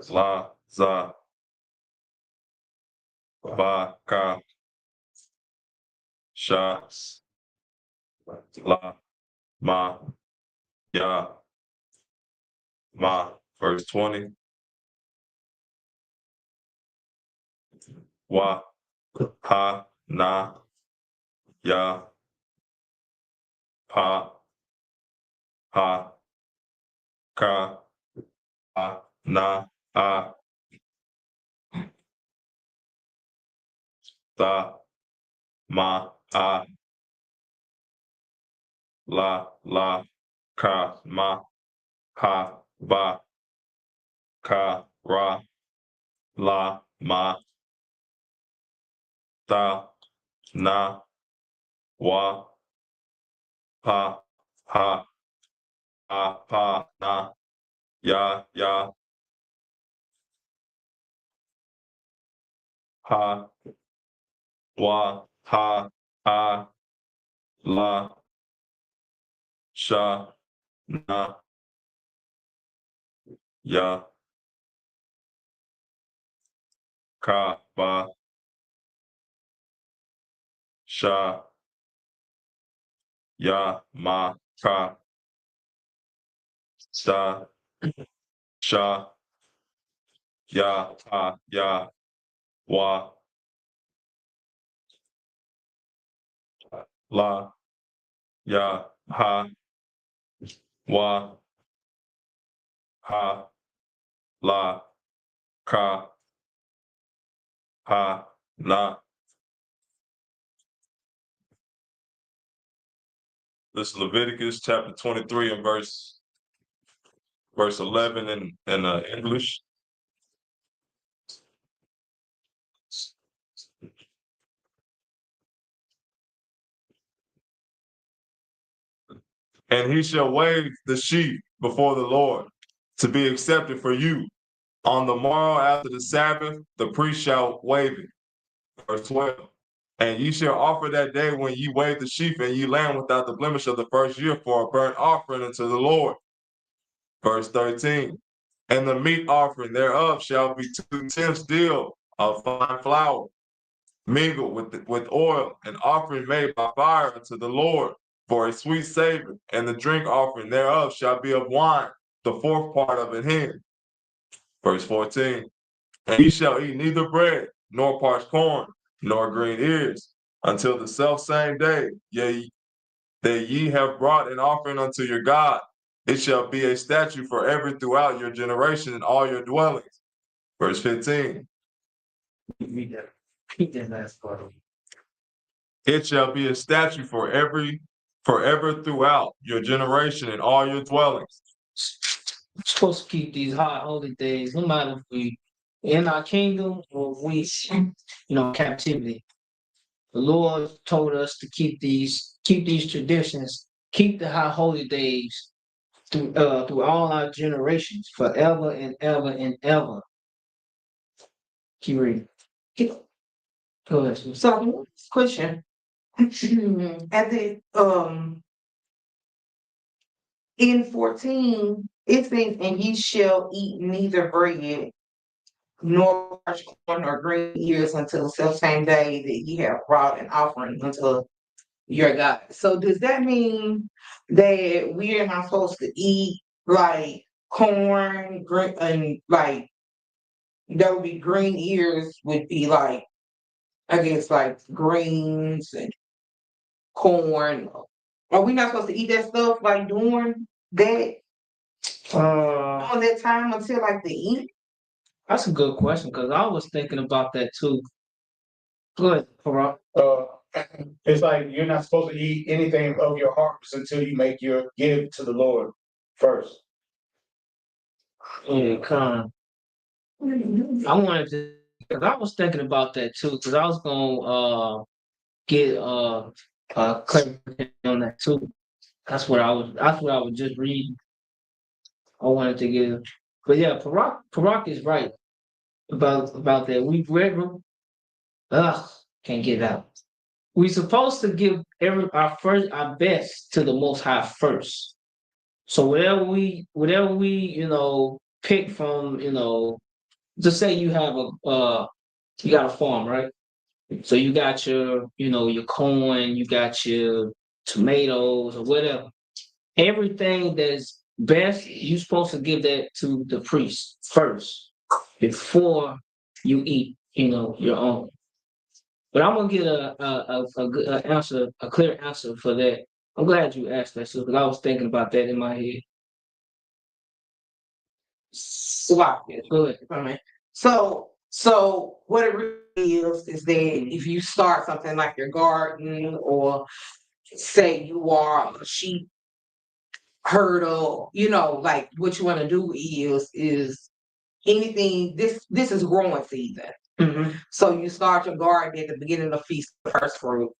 la, za, ba, ka, sha, la, ma, ya, ma. Verse 20. Wa, ha, na, ya, pa, ha, ka, a, na, a, ta, ma, a, la, ka, ma, ha, ba, ka, ra, la, ma, ta, na, wa, pa, ha, a, pa, na, ya, ha, wa, ha, a, la, sha, na, ya, ka, ba, sha, ya, ma, ka, sa, sha, ya, ha, ya, wa, la, ya, ha, wa, ha, la, ka, ha, na. This is Leviticus chapter 23 and verse 11 in English. And he shall wave the sheaf before the Lord to be accepted for you. On the morrow after the Sabbath, the priest shall wave it. Verse 12. And ye shall offer that day when ye wave the sheaf and ye lamb without the blemish of the first year for a burnt offering unto the Lord. Verse 13. And the meat offering thereof shall be 2 tenths deal of fine flour, mingled with oil, an offering made by fire unto the Lord for a sweet savor. And the drink offering thereof shall be of wine, the fourth part of an hin. Verse 14. And ye shall eat neither bread, nor parched corn, nor green ears, until the selfsame day, yea, that ye have brought an offering unto your God. It shall be a statute forever throughout your generation in all your dwellings. Verse 15. Read that last part. It shall be a statute forever throughout your generation in all your dwellings. Supposed to keep these high holy days, no matter if we in our kingdom or we, captivity. The Lord told us to keep these traditions, keep the high holy days through all our generations, forever and ever and ever. Keep reading. Go ahead. So, question. At the in 14, it says, and ye shall eat neither bread nor parched corn or green ears until the self same day that ye have brought an offering unto your God. So does that mean that we are not supposed to eat like corn, green, and like there would be green ears would be like, I guess, like greens and corn. Are we not supposed to eat that stuff like during that on that time until like the eat? That's a good question because I was thinking about that too. Good, Parag. It's like you're not supposed to eat anything of your harvest until you make your give to the Lord first. Yeah, kind. I wanted to because I was thinking about that too because I was gonna get clarification on that too. That's what I was. That's what I was just reading. I wanted to give, but yeah, Parag is right about that. We regular, can't get out. We supposed to give our best to the Most High first. So whatever we pick from, just say you have you got a farm, right? So you got your corn, you got your tomatoes or whatever. Everything that's best, you're supposed to give that to the priest first before you eat, your own. But I'm gonna get a answer, a clear answer for that. I'm glad you asked that, because I was thinking about that in my head. Swap it. Good. So what it really is that if you start something like your garden, or say you are a sheep herder, like what you want to do is anything. This is growing season. Mm-hmm. So you start your garden at the beginning of feast the first fruit,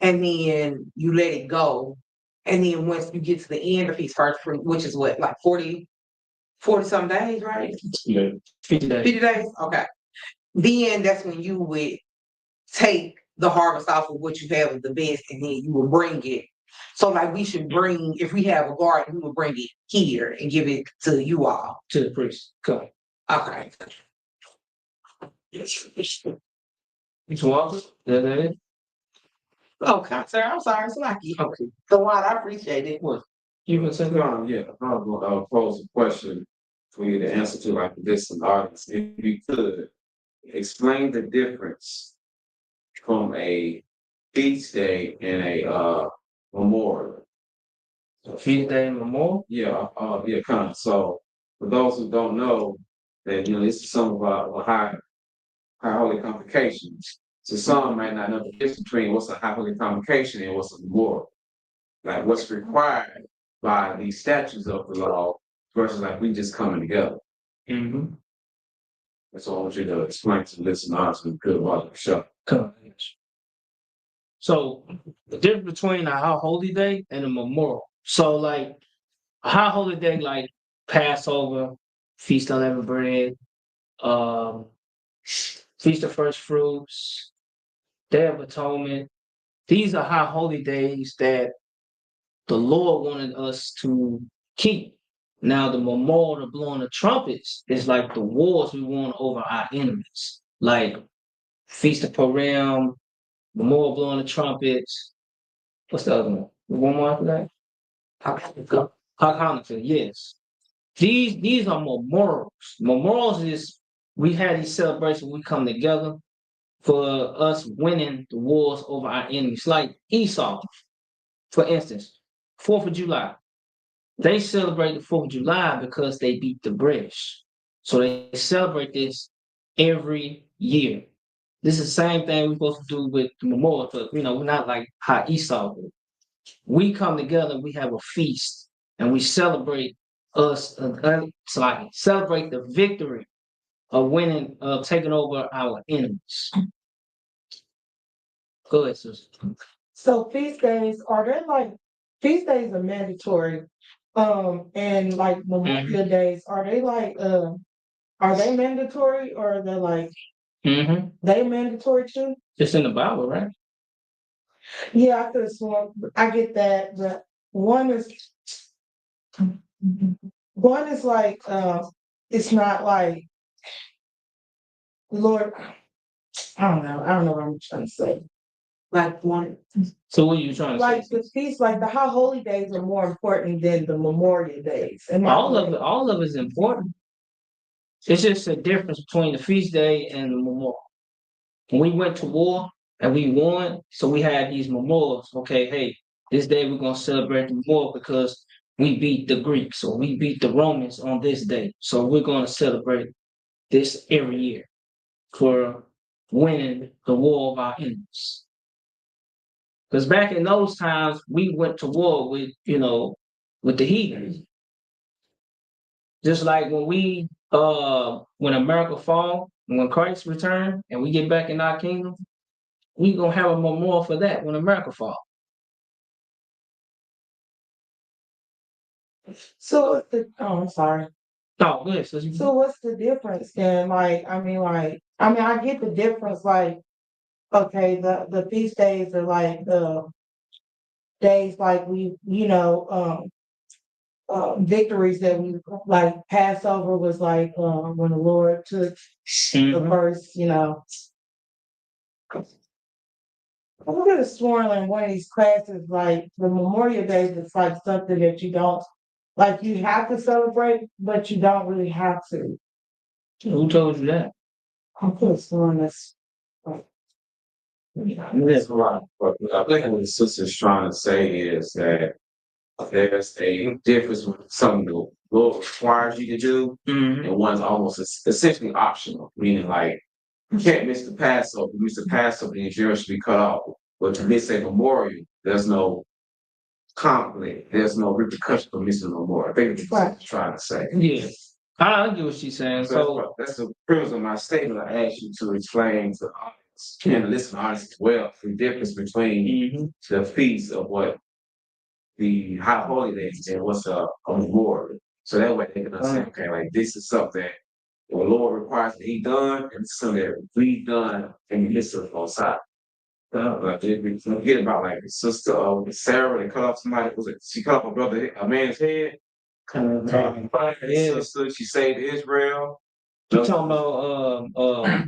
and then you let it go. And then once you get to the end of feast first fruit, which is what, like 40 some days, right? Yeah. 50 days. 50 days? Okay. Then that's when you would take the harvest off of what you have of the best, and then you will bring it. So like we should bring, if we have a garden, we will bring it here and give it to you all. To the priest. Come. Okay. It's water? Is that it? Okay, sir. I'm sorry, it's lucky. Okay. The one I appreciate it. What? You been saying? Yeah, I was gonna pose a question for you to answer to, like this in the audience. If you could explain the difference from a feast day and a memorial. Feast day and memorial? Yeah, kind of. So for those who don't know, that this is some of our high holy convocations. So some might not know the difference between what's a high holy convocation and what's a memorial. Like what's required by the statutes of the law versus like we just coming together. Mm-hmm. That's all I want you to explain to the listeners who could about the show. Come. So the difference between a high holy day and a memorial. So like a high holy day, like Passover, Feast of Unleavened Bread, Feast of First Fruits, Day of Atonement. These are high holy days that the Lord wanted us to keep. Now, the memorial, the blowing of trumpets, is like the wars we won over our enemies, like Feast of Purim, memorial blowing the trumpets. What's the other one? One more after that? Hanukkah, yes. These are memorials. Memorials is we had these celebrations. We come together for us winning the wars over our enemies, like Esau, for instance, 4th of July. They celebrate the 4th of July because they beat the British. So they celebrate this every year. This is the same thing we're supposed to do with the memorial. But, we're not like how Esau did. We come together, we have a feast, and we celebrate celebrate the victory of winning, of taking over our enemies. Go ahead, sister. So feast days, feast days are mandatory. And like Memorial days, are they mandatory, or are they like they mandatory too? It's in the Bible, right? Yeah, I could have sworn I get that, but one is like it's not like Lord, I don't know what I'm trying to say. Like one, So what are you trying to like say? the feast, like the high holy days are more important than the Memorial days. All of it is important. It's just a difference between the feast day and the memorial. When we went to war, and we won. So we had these memorials. Okay, hey, this day we're gonna celebrate the memorial because we beat the Greeks or we beat the Romans on this day. So we're gonna celebrate this every year for winning the war of our enemies. Because back in those times, we went to war with, with the heathens. Just like when America fall, when Christ return, and we get back in our kingdom, we gonna have a memorial for that when America fall. So, I'm sorry. Oh, good. So what's the difference then? Like, I get the difference, like, okay, the feast days are like the days like victories that we like. Passover was like when the Lord took the first, I could have sworn in one of these classes, like the Memorial Days is like something that you don't like you have to celebrate, but you don't really have to. Who told you that? I could have sworn this. That's right. But I think what the sister's trying to say is that there's a difference with something the Lord requires you to do, and one's almost essentially optional, meaning like you can't miss the Passover. You miss the Passover, the insurance should be cut off. But to miss a memorial, there's no conflict. There's no repercussion for missing a memorial. I think that's what she's trying to say. Yeah. I get what she's saying. So That's the premise of my statement. I asked you to explain to the audience and the listening audience as well the difference between the feast of what the high holy days and what's a memorial. So that way they can understand, okay, like this is something that the Lord requires that He done, and it's something that we done in the midst of the Most High. Like we forget about like the sister Sarah. They cut off somebody. Was it? She cut off a man's head. Sister, she saved Israel. You talking about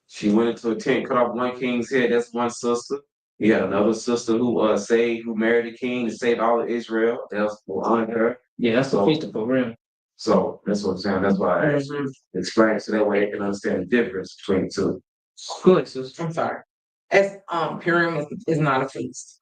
She went into a tent, cut off one king's head. That's one sister. You had another sister who married the king and saved all of Israel. That was on her. Yeah, that's the feast of Purim. So that's what I'm saying. That's why I asked you to explain so that way they can understand the difference between the two. Good, sister. I'm sorry. As Purim is not a feast.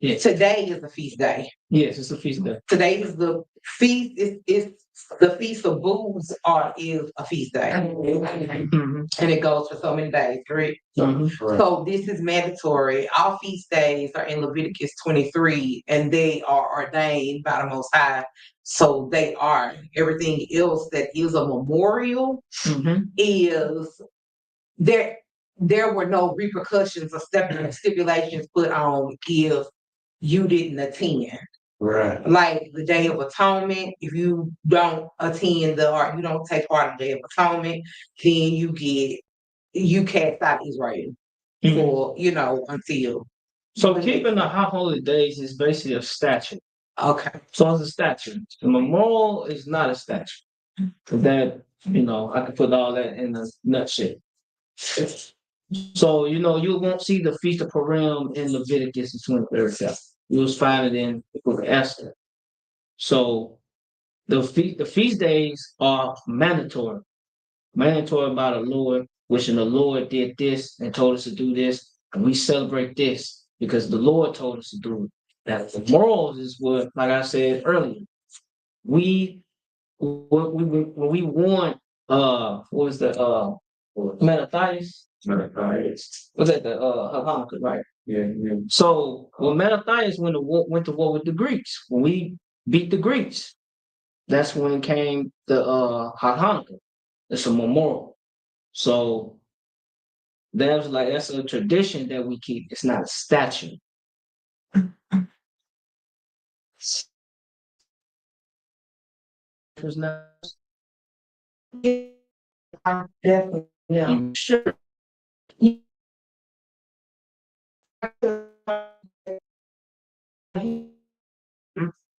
Yeah. Today is a feast day. Yes, it's a feast day. Today is the feast. Is the feast of booths is a feast day, and it goes for so many days. Correct. So this is mandatory. All feast days are in Leviticus 23, and they are ordained by the Most High. So they are. Everything else that is a memorial is there. There were no repercussions or stipulations put on if you didn't attend. Right. Like the Day of Atonement, if you don't attend or you don't take part in the Day of Atonement, then you cast out Israel for until. So keeping the high holy days is basically a statute. Okay. So it's a statute. The memorial is not a statute. That I can put all that in a nutshell. So you won't see the Feast of Purim in Leviticus the 23rd chapter. You'll find it in the book of Esther. So the feast days are mandatory by the Lord, wishing the Lord did this and told us to do this, and we celebrate this because the Lord told us to do it. Now the morals is what, like I said earlier, when we want what was the Mattathias? Was that the Hanukkah, right? Yeah. So when Mattathias went to war with the Greeks, when we beat the Greeks, that's when came the Hanukkah. It's a memorial. So that's a tradition that we keep. It's not a statute. It's not. Definitely, yeah. Sure.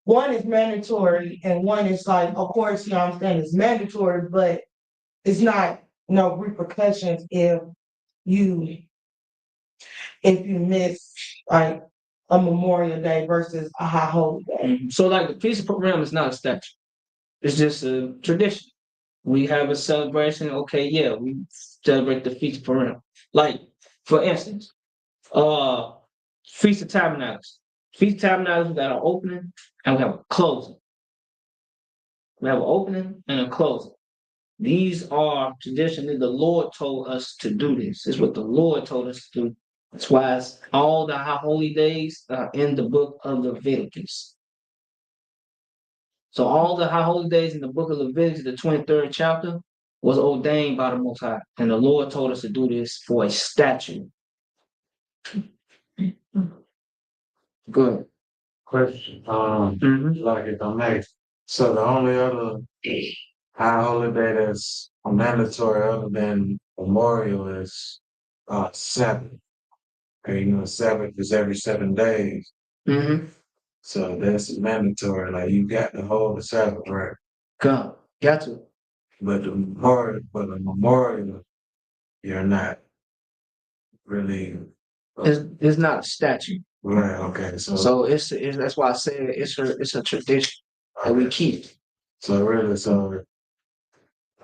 One is mandatory and one is like, of course, I'm saying it's mandatory, but it's not no repercussions you miss like a Memorial Day versus a high holy day. So like the Feast of Purim is not a statute. It's just a tradition. We have a celebration. Okay, yeah, we celebrate the Feast of Purim. Like For instance, Feast of Tabernacles. Feast of Tabernacles, we got an opening and we have a closing. We have an opening and a closing. These are traditionally the Lord told us to do this. This is what the Lord told us to do. That's why it's all the high holy days are in the book of Leviticus. So all the high holy days in the book of Leviticus, the 23rd chapter, was ordained by the Most High. And the Lord told us to do this for a statute. Good. Question, Mhm. like if I may, so the only other high holiday that's mandatory other than Memorial is Sabbath. And you know, Sabbath is every 7 days, Mm-hmm. so that's mandatory. Like you got to hold the Sabbath, right? Come. Got to. But the Memorial, you're not really It's not a statute. right. Okay, So it's that's why I said it's a tradition that we keep. So really, so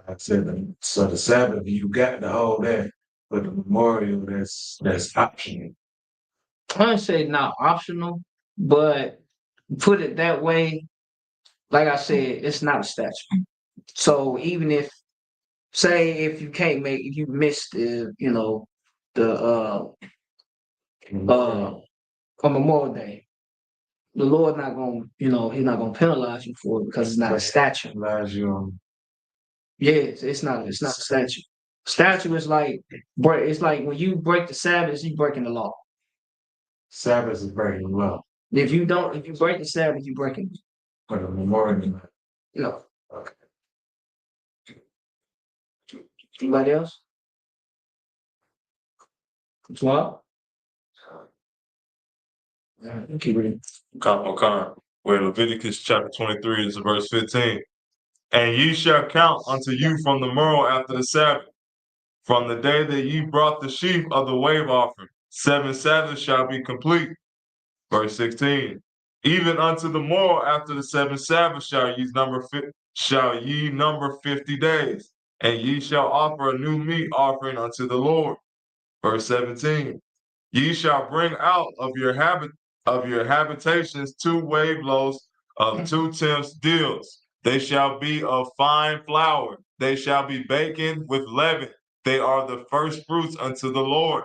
I said, so the Sabbath you got to hold that, but the Memorial that's optional. I wouldn't say not optional, but put it that way, like I said, it's not a statute. So even if, say, if you can't make, if you missed the, the on Memorial Day, the Lord not gonna, He's not gonna penalize you for it because it's not a statute. Allows you on Yes, it's not a statute. Statute is like it's like when you break the Sabbath, you breaking the law. Sabbath is breaking the law, If you break the Sabbath, you breaking it. but the Memorial. No. Okay. Anybody else? What? Keep reading. Where Leviticus chapter 23 is verse 15. And ye shall count unto you from the morrow after the Sabbath, from the day that ye brought the sheaf of the wave offering. 7 Sabbaths shall be complete. Verse 16. Even unto the morrow after the 7 Sabbaths shall ye number 50 days, and ye shall offer a new meat offering unto the Lord. Verse 17. Ye shall bring out of your habitations 2 wave loaves of 2 tenths deals. They shall be of fine flour. They shall be baken with leaven. They are the first fruits unto the Lord.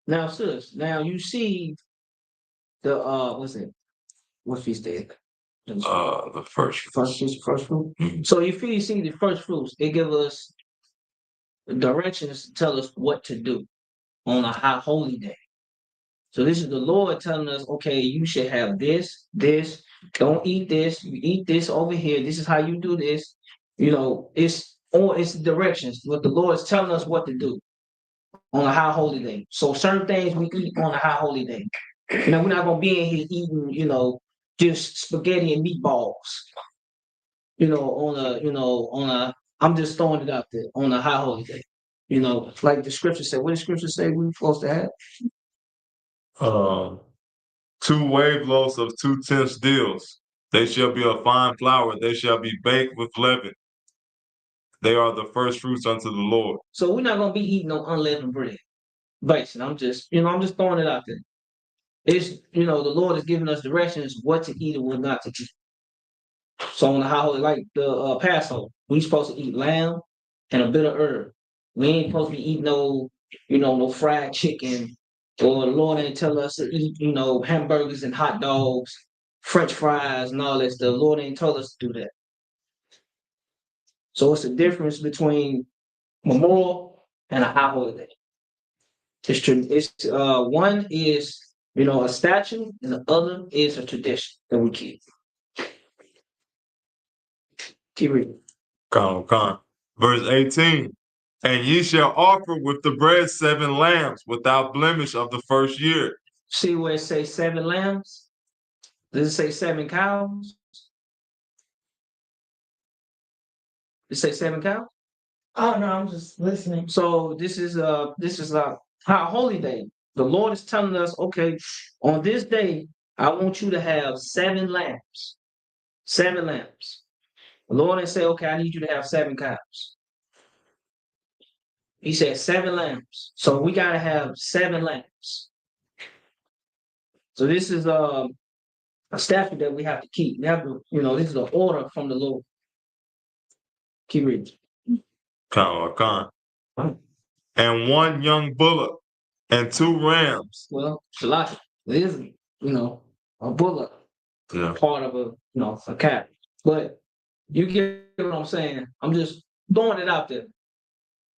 Now, sis, now you see the what feast day? The first First fruit. So if you see the first fruits, it give us directions to tell us what to do on a high holy day. So this is the Lord telling us, okay, you should have this, don't eat this, you eat this over here, this is how you do this. It's directions. What the Lord's telling us what to do on a high holy day. So certain things we eat on a high holy day. We're not gonna be in here eating, just spaghetti and meatballs. I'm just throwing it out there on a high holy day. Like the scripture said. What did the scripture say we're supposed to have? 2 wave loaves of 2 tenths deals. They shall be of fine flour. They shall be baked with leaven. They are the first fruits unto the Lord. So we're not gonna be eating no unleavened bread. Basically, I'm just throwing it out there. It's the Lord is giving us directions what to eat and what not to eat. So on the high holy, like the Passover, we supposed to eat lamb and a bit of herb. We ain't supposed to be eating no fried chicken, or the Lord ain't tell us to eat, hamburgers and hot dogs, French fries, and all that stuff. The Lord ain't told us to do that. So it's the difference between memorial and a high holiday. One is a statute, and the other is a tradition that we keep. Keep reading. Verse 18. And ye shall offer with the bread 7 lambs without blemish of the first year. See where it says 7 lambs? Does it say 7 cows? It say 7 cows? Oh no, I'm just listening. So this is a high holy day. The Lord is telling us, okay, on this day, I want you to have 7 lambs. 7 lambs. The Lord didn't say, okay, I need you to have 7 cows. He said 7 lambs. So we gotta have 7 lambs. So this is a statute that we have to keep. We have to, this is an order from the Lord. Keep reading. Con. And 1 young bullock and 2 rams. Well, Shalaki, it is, a bullock, Yeah. part of a cat. But you get what I'm saying. I'm just throwing it out there.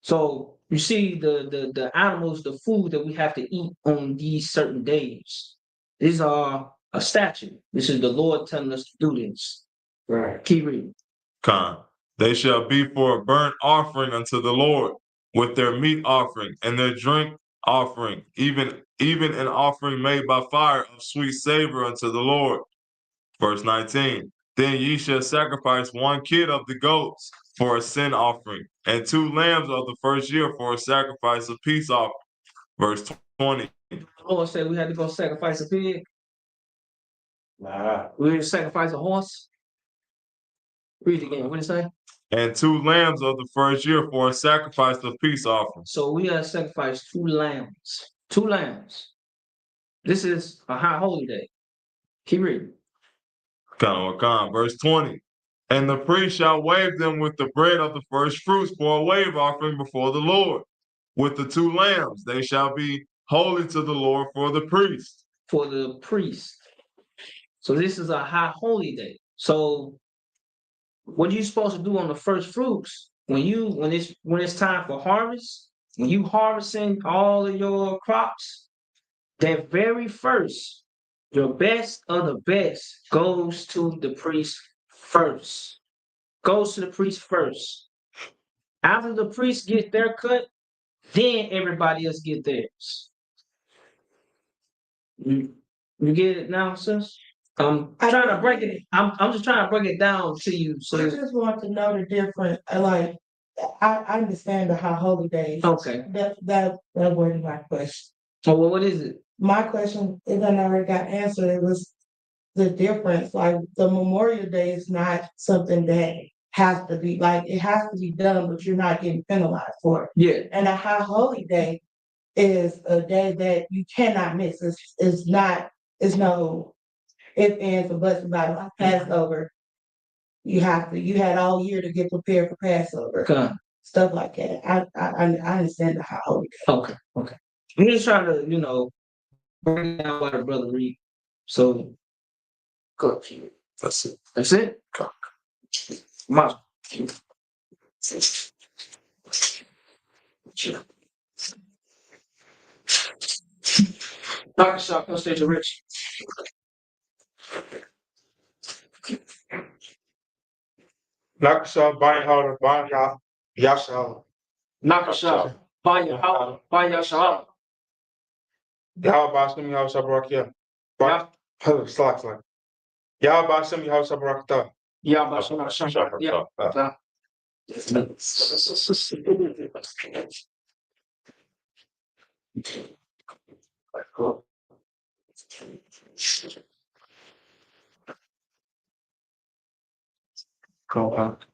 So you see the animals, the food that we have to eat on these certain days. These are a statute. This is the Lord telling us to do this. Right. Keep reading. Con. They shall be for a burnt offering unto the Lord, with their meat offering and their drink offering, even an offering made by fire of sweet savor unto the Lord. Verse 19. Then ye shall sacrifice 1 kid of the goats for a sin offering, and 2 lambs of the first year for a sacrifice of peace offering. Verse 20. The Lord said we had to go sacrifice a pig. Nah. We had to sacrifice a horse. Read it again. What did it say? And 2 lambs of the first year for a sacrifice of peace offering. So we gotta sacrifice 2 lambs. 2 lambs. This is a high holy day. Keep reading. Verse 20. And the priest shall wave them with the bread of the first fruits for a wave offering before the Lord. With the 2 lambs, they shall be holy to the Lord for the priest. For the priest. So this is a high holy day. So what are you supposed to do on the first fruits when it's time for harvest? When you harvesting all of your crops, that very first, your best of the best goes to the priest first. Goes to the priest first. After the priest get their cut, then everybody else get theirs. You get it now, sis? I'm trying to break it. I'm just trying to break it down to you. I So just want to know the difference. Like, I understand the high holy days. okay. That wasn't my question. So what is it? My question is, I already got answered. It was the difference. Like, the Memorial Day is not something that has to be, like, it has to be done, but you're not getting penalized for it. Yeah. And a high holy day is a day that you cannot miss. It's no ifs, ands, or buts about it. Like Passover, you had all year to get prepared for Passover. Okay. Stuff like that. I understand the high holy day. Okay. I'm just trying to, bring down what the brother read. So good. That's it. That's it? My Dr. Shaw, come stage Rich. Nakasha, Banya, Banya, Yasha, Nakasha. Baya Shalom. Yahweh Bashem, Yahweh Shabarakia. Slack. Yahweh Bashem, Yahweh Shabarakia. Yeah, but Go out.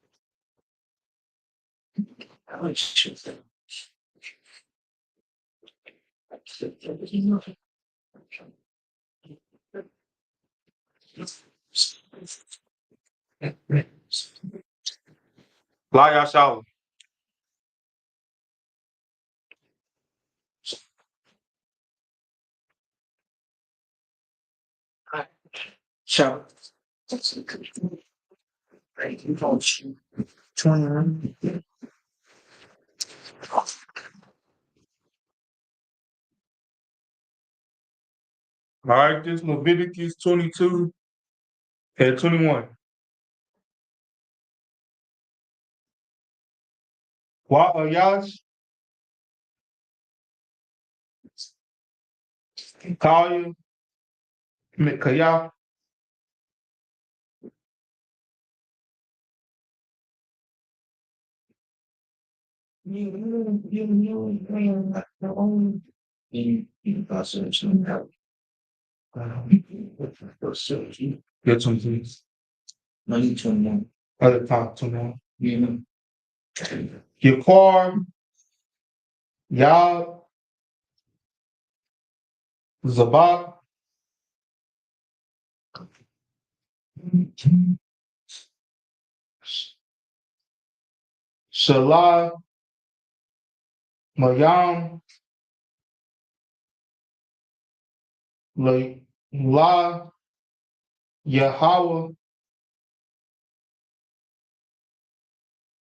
La Yasha. Shabbat. 21. All right, this Leviticus 22 and 21. Yash, Kaya, Mikaya, get some things. Other top 21. Your car, Yah Zabak Shalai Mayam La Yahweh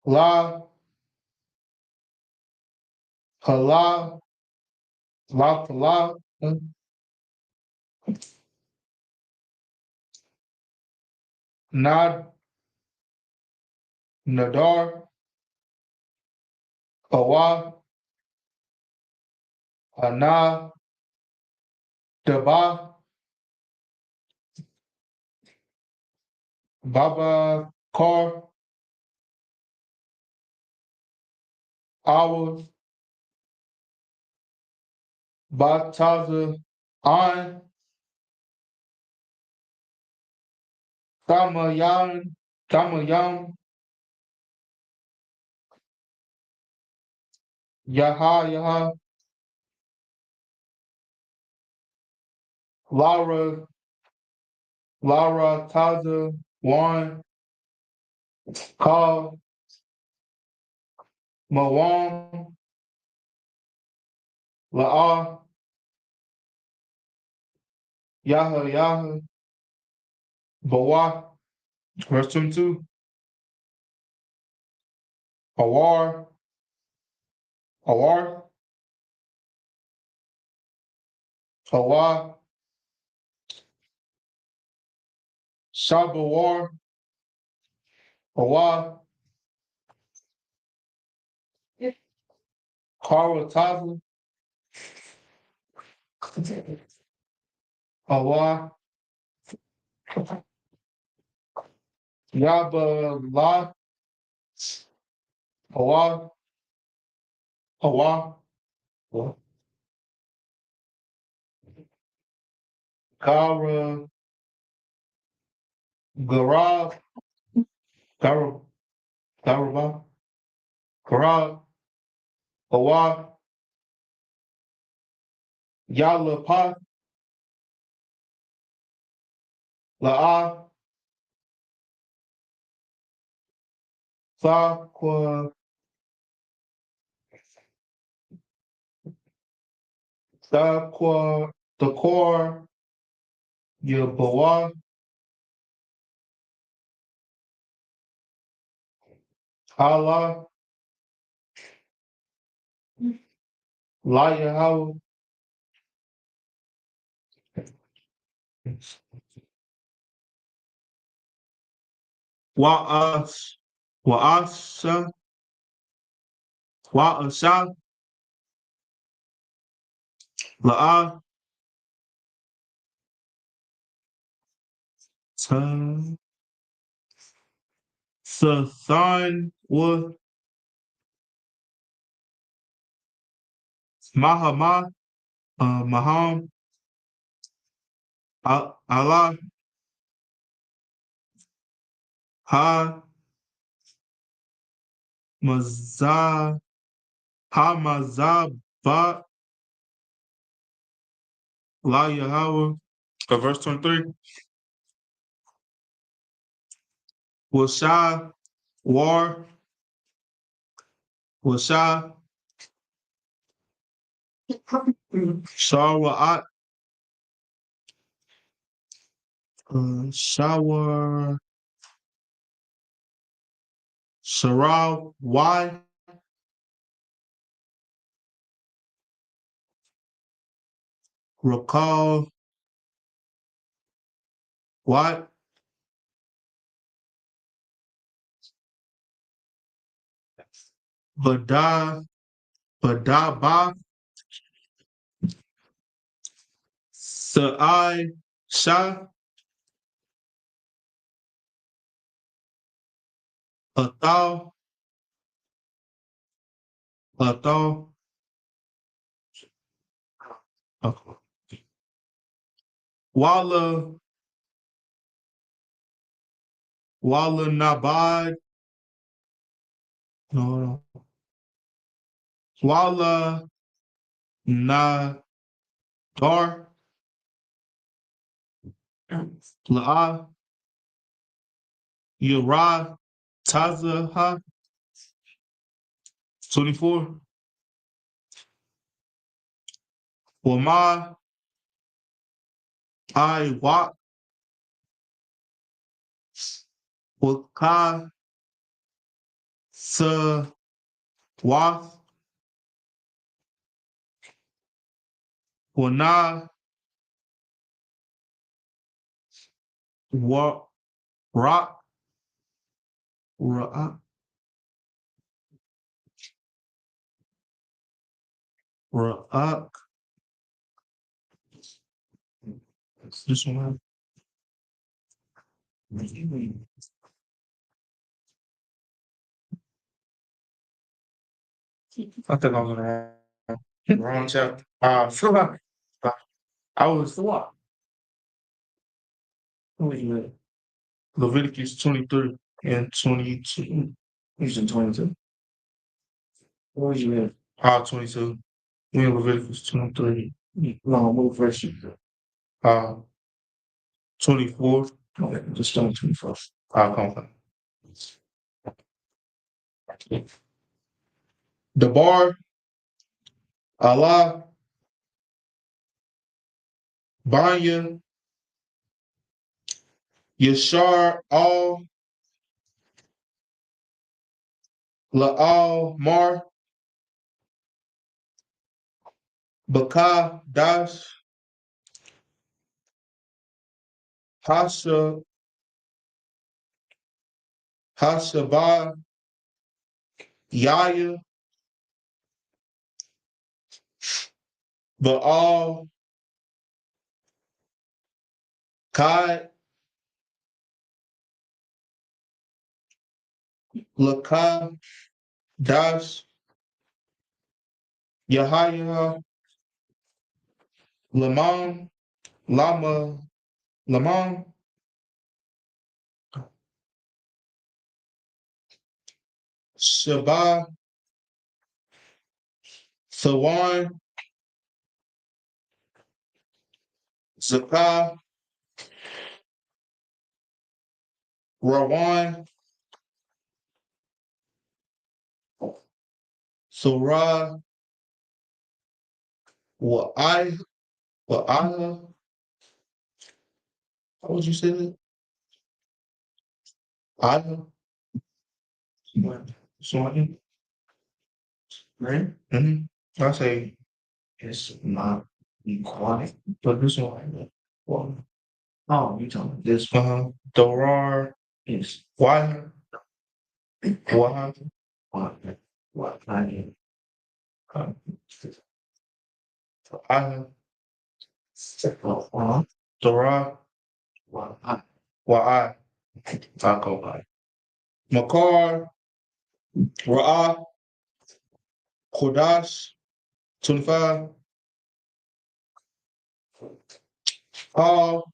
La Hala La Pala Nad Nadar Awa Ana Daba Baba Kar Awa Bataza An Tamayan Yaha Lara Taza Wan Ka Mawam La'a Yaha Bawa verse 22 Awar Awar Awa Shabawar Awa Kara Taza Awa Yaba La Awa Awa Kara Garab Garab Garaba Garab Awa Yala Pa La'a Thaqua Thaqua Thakor Yabawa Allah La Yahweh Wa'as Wa'asa Wa'asa La'a Sathan Wa Mahama Maham Allah Ha Mazah Hamazaba La Yahweh. Verse 23. Washai War Washai Shawa'at Shower Sarah Y Recall What Bada Badaba Sa'ai Sha Athal Athal Walla Walla Nabad no Walla Nadar, La'a, Yara, Tazaha, 24. Wama, I, Wak, Waka, Sa, Wath, Wana, Wa, Rock, Ra'ak, Ra'ak. This one. I think I was gonna have wrong chapter. I was what? Leviticus 23 and 22. He's in 22. Where was you at? 22. We in Leviticus 23. No, what verse you at? 24. Okay, just on 24. I'll come back. The bar, Allah, Banya, Yashar, Al, La'al, Mar, Baka, Dash, Hasha, Hashabah, Yaya, Baal, Kai, Laka, Dash, Yahaya, Lamam, Lama, Lamam, Shabbat, Sawan, Zakah, Rawan, Surah, Wa'ai, Wa'ala. How would you say that? Aya. Swahili. Right? Mm-hmm. I say it's not quiet, but this one. Well, oh, you talking this one? Dorar is why? Why? What? I mean, I Dorar. Why? I go by Makar, Ra'ah, Kodash, 25, Paul,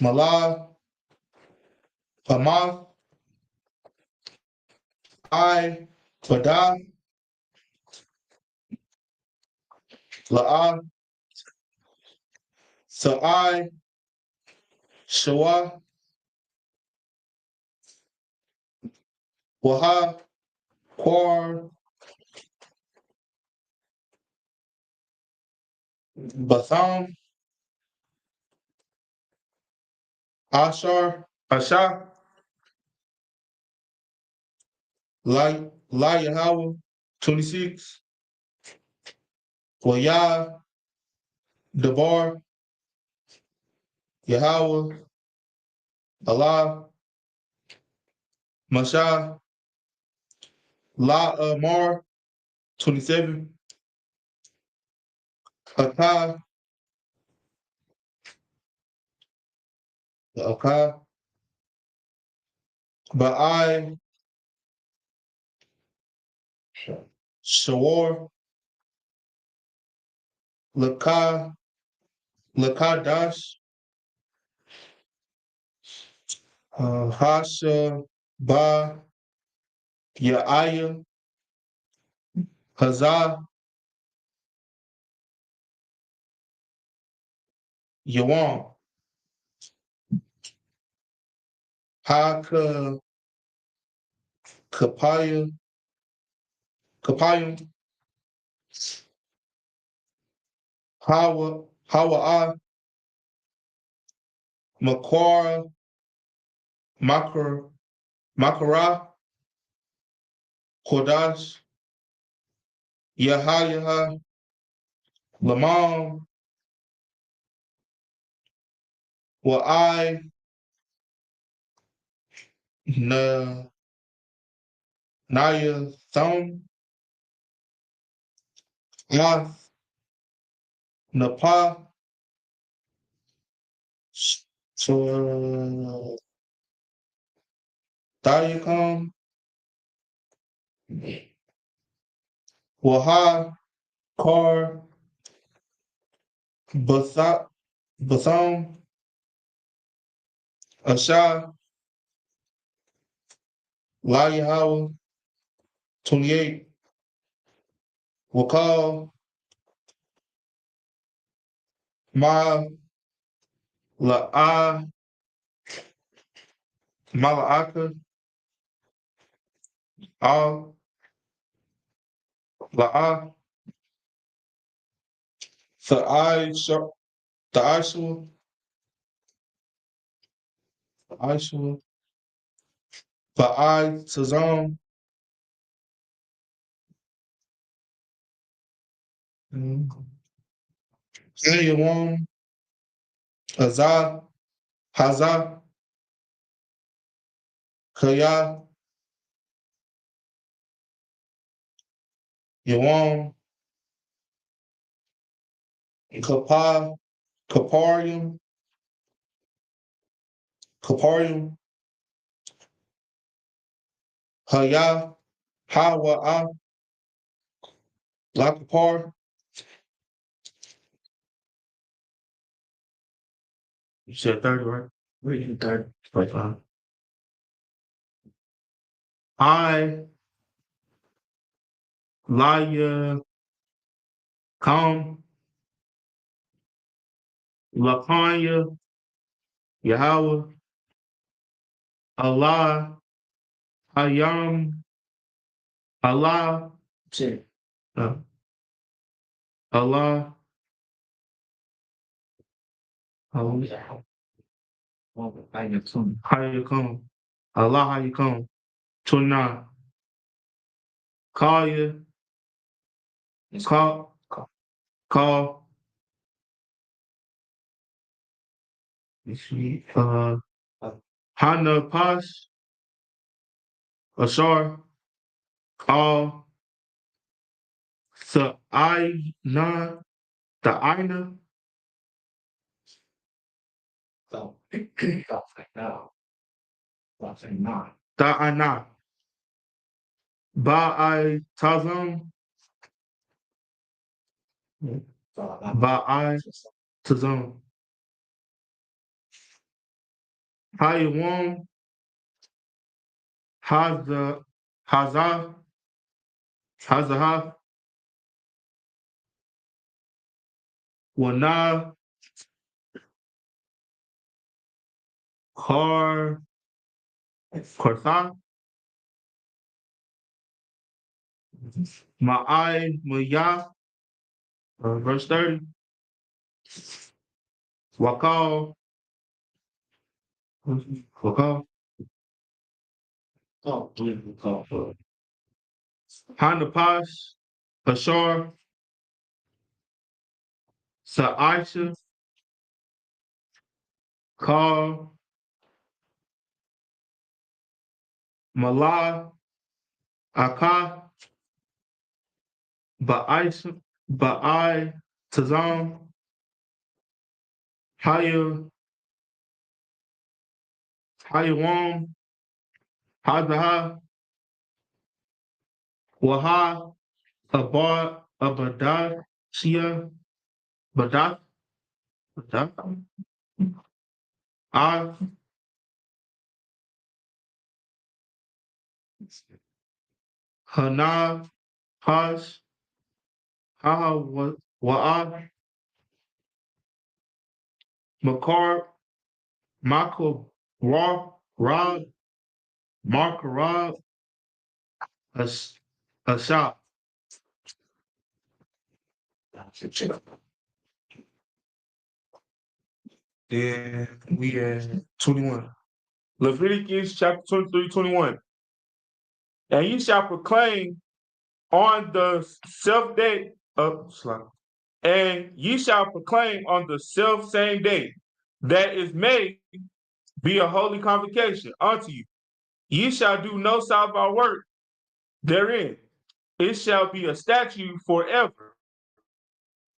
Malad, Hamath, I, Padah, La'ah, Sa'ai, Shawah, Waha, Quar, Batham, Ashar, Ashar, La Yahweh, 26, Wayah, Debar, Yahweh, Allah, Mashah, La Amar, 27, Akah, Akah, Ba'ai, Shawar, Lakah, Lakadash, Hasha, Ba, Yaaya, Hazah, Yawam, Ha Kapaya, Kapayim, Hawa, Makwara, Makara, Kodash, Yahayaha, Lamam, Wa'ai, Na, Naya, Thum, Yath, Napa, so Dayakam, Waha, Kar, Batham, Asha, Layahawa, 28, Wakal, Ma, La'a, Mala'aka, Al, La'a, Tha'ashua, Ba'ai, Tazam, Ayawam, Azah, Hazah, Kaya, Yawam, Kapah, Kaparium, Haya, Hawa'a, Lakapar. You said 30, right? Reading 30. Right, fine. I, Laya, Kam, Lakanya, Yahweh, Allah, Hayam, Allah, uh, Allah, Hayakam, Allah, Hayakam, 29, Kaya, Call, Hana Pas, Ashar, Call, Sa'ina, Ta'ina, Ta'ana, Ba'ai Tazam, Ba'ai Tazam, Hayawam, Hazah, Hazah, Wana, Kartha, Ma'ai, Maya, verse 30, Wakal, Hanapas, Ashar, Sa'aisha, Kal, Malah, Akah, Ba'ai, Tazam, Hayawam, Hazaha, Waha, Abadashia, Badath, Av, Hana, Haz, Wa'ad, Makar, Makar, Rod, Markarab, Ashab. Then we at 21. Leviticus chapter 23, 21. And ye shall proclaim on the self day of and ye shall proclaim on the self same day that is made be a holy convocation unto you. Ye shall do no Sabbath work therein. It shall be a statute forever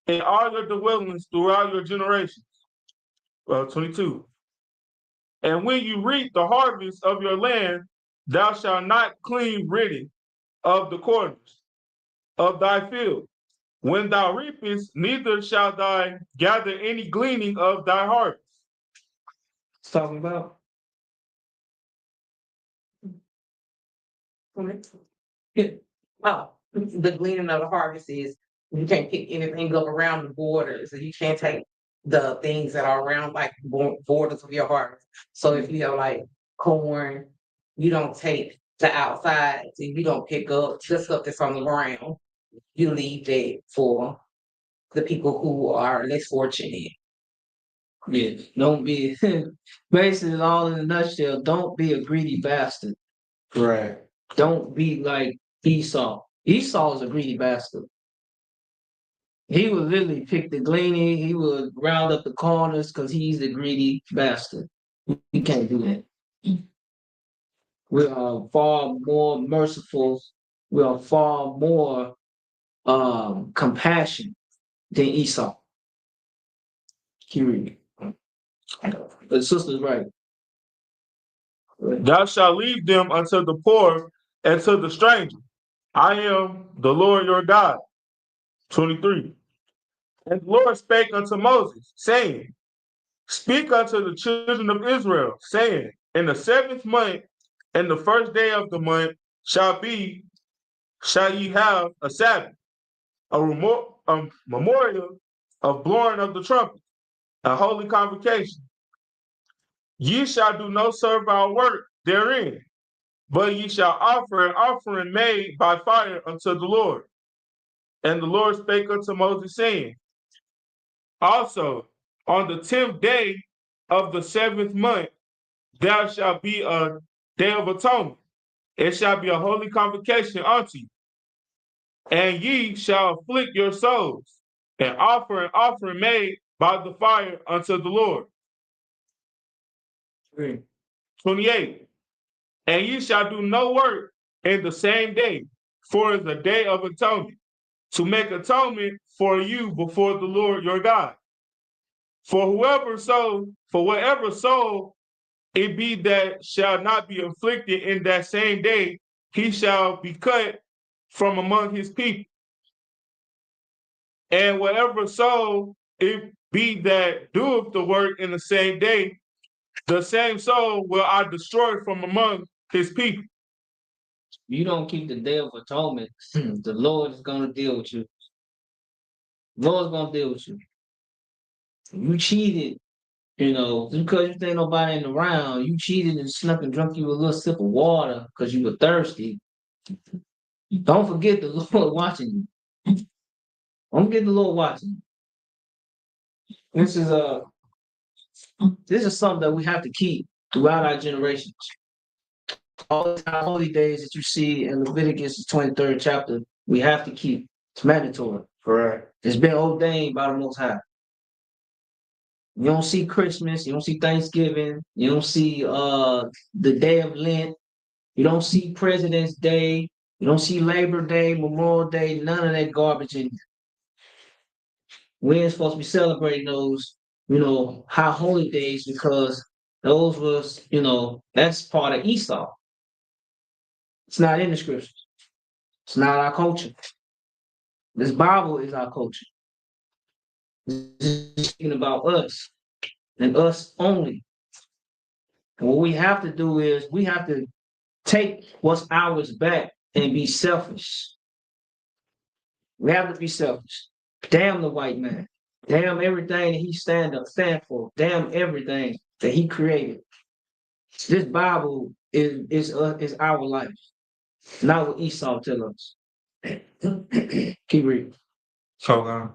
in all your dwellings throughout your generations. 22. And when you reap the harvest of your land, thou shalt not clean ridden of the corners of thy field. When thou reapest, neither shalt thou gather any gleaning of thy harvest. It's talking about. Yeah. Oh, the gleaning of the harvest is you can't pick anything up around the borders, and you can't take the things that are around like borders of your harvest. So if you have like corn, you don't take the outside, so you don't pick up the stuff that's on the ground. You leave that for the people who are less fortunate. Yeah, don't be basically all in a nutshell, don't be a greedy bastard. Right. Don't be like Esau. Esau is a greedy bastard. He would literally pick the gleaning, he would round up the corners because he's a greedy bastard. You can't do that. We are far more merciful, we are far more compassionate than Esau. Keep reading. The sister's right. Thou shalt leave them unto the poor and to the stranger. I am the Lord your God. 23. And the Lord spake unto Moses, saying, Speak unto the children of Israel, saying, In the 7th month, and the first day of the month shall ye have a Sabbath, a memorial of blowing of the trumpet, a holy convocation. Ye shall do no servile work therein, but ye shall offer an offering made by fire unto the Lord. And the Lord spake unto Moses, saying, Also, on the 10th day of the 7th month, there shall be a day of atonement. It shall be a holy convocation unto you. And ye shall afflict your souls, and offer an offering made by the fire unto the Lord. 28. And ye shall do no work in the same day, for it is a day of atonement, to make atonement for you before the Lord your God. For whatever soul it be that shall not be afflicted in that same day, he shall be cut from among his people. And whatever soul it be that doeth the work in the same day, the same soul will I destroy from among his people. You don't keep the day of atonement, the Lord is gonna deal with you. The Lord's gonna deal with you. You cheated, just because you think nobody ain't around, you cheated and snuck and drunk you a little sip of water because you were thirsty. Don't forget the Lord watching you. Don't forget the Lord watching you. This is something that we have to keep throughout our generations. All the holy days that you see in Leviticus 23rd chapter, we have to keep. It's mandatory. Correct. It's been ordained by the Most High. You don't see Christmas, you don't see Thanksgiving, you don't see the day of Lent, you don't see President's Day, you don't see Labor Day, Memorial Day, none of that garbage in here. We ain't supposed to be celebrating those, high holy days because those was, that's part of Esau. It's not in the scriptures. It's not our culture. This Bible is our culture. It's speaking about us and us only. And what we have to do is we have to take what's ours back and be selfish. We have to be selfish. Damn the white man. Damn everything that he stand for. Damn everything that he created. This Bible is our life, not what Esau tell us. Keep reading. So,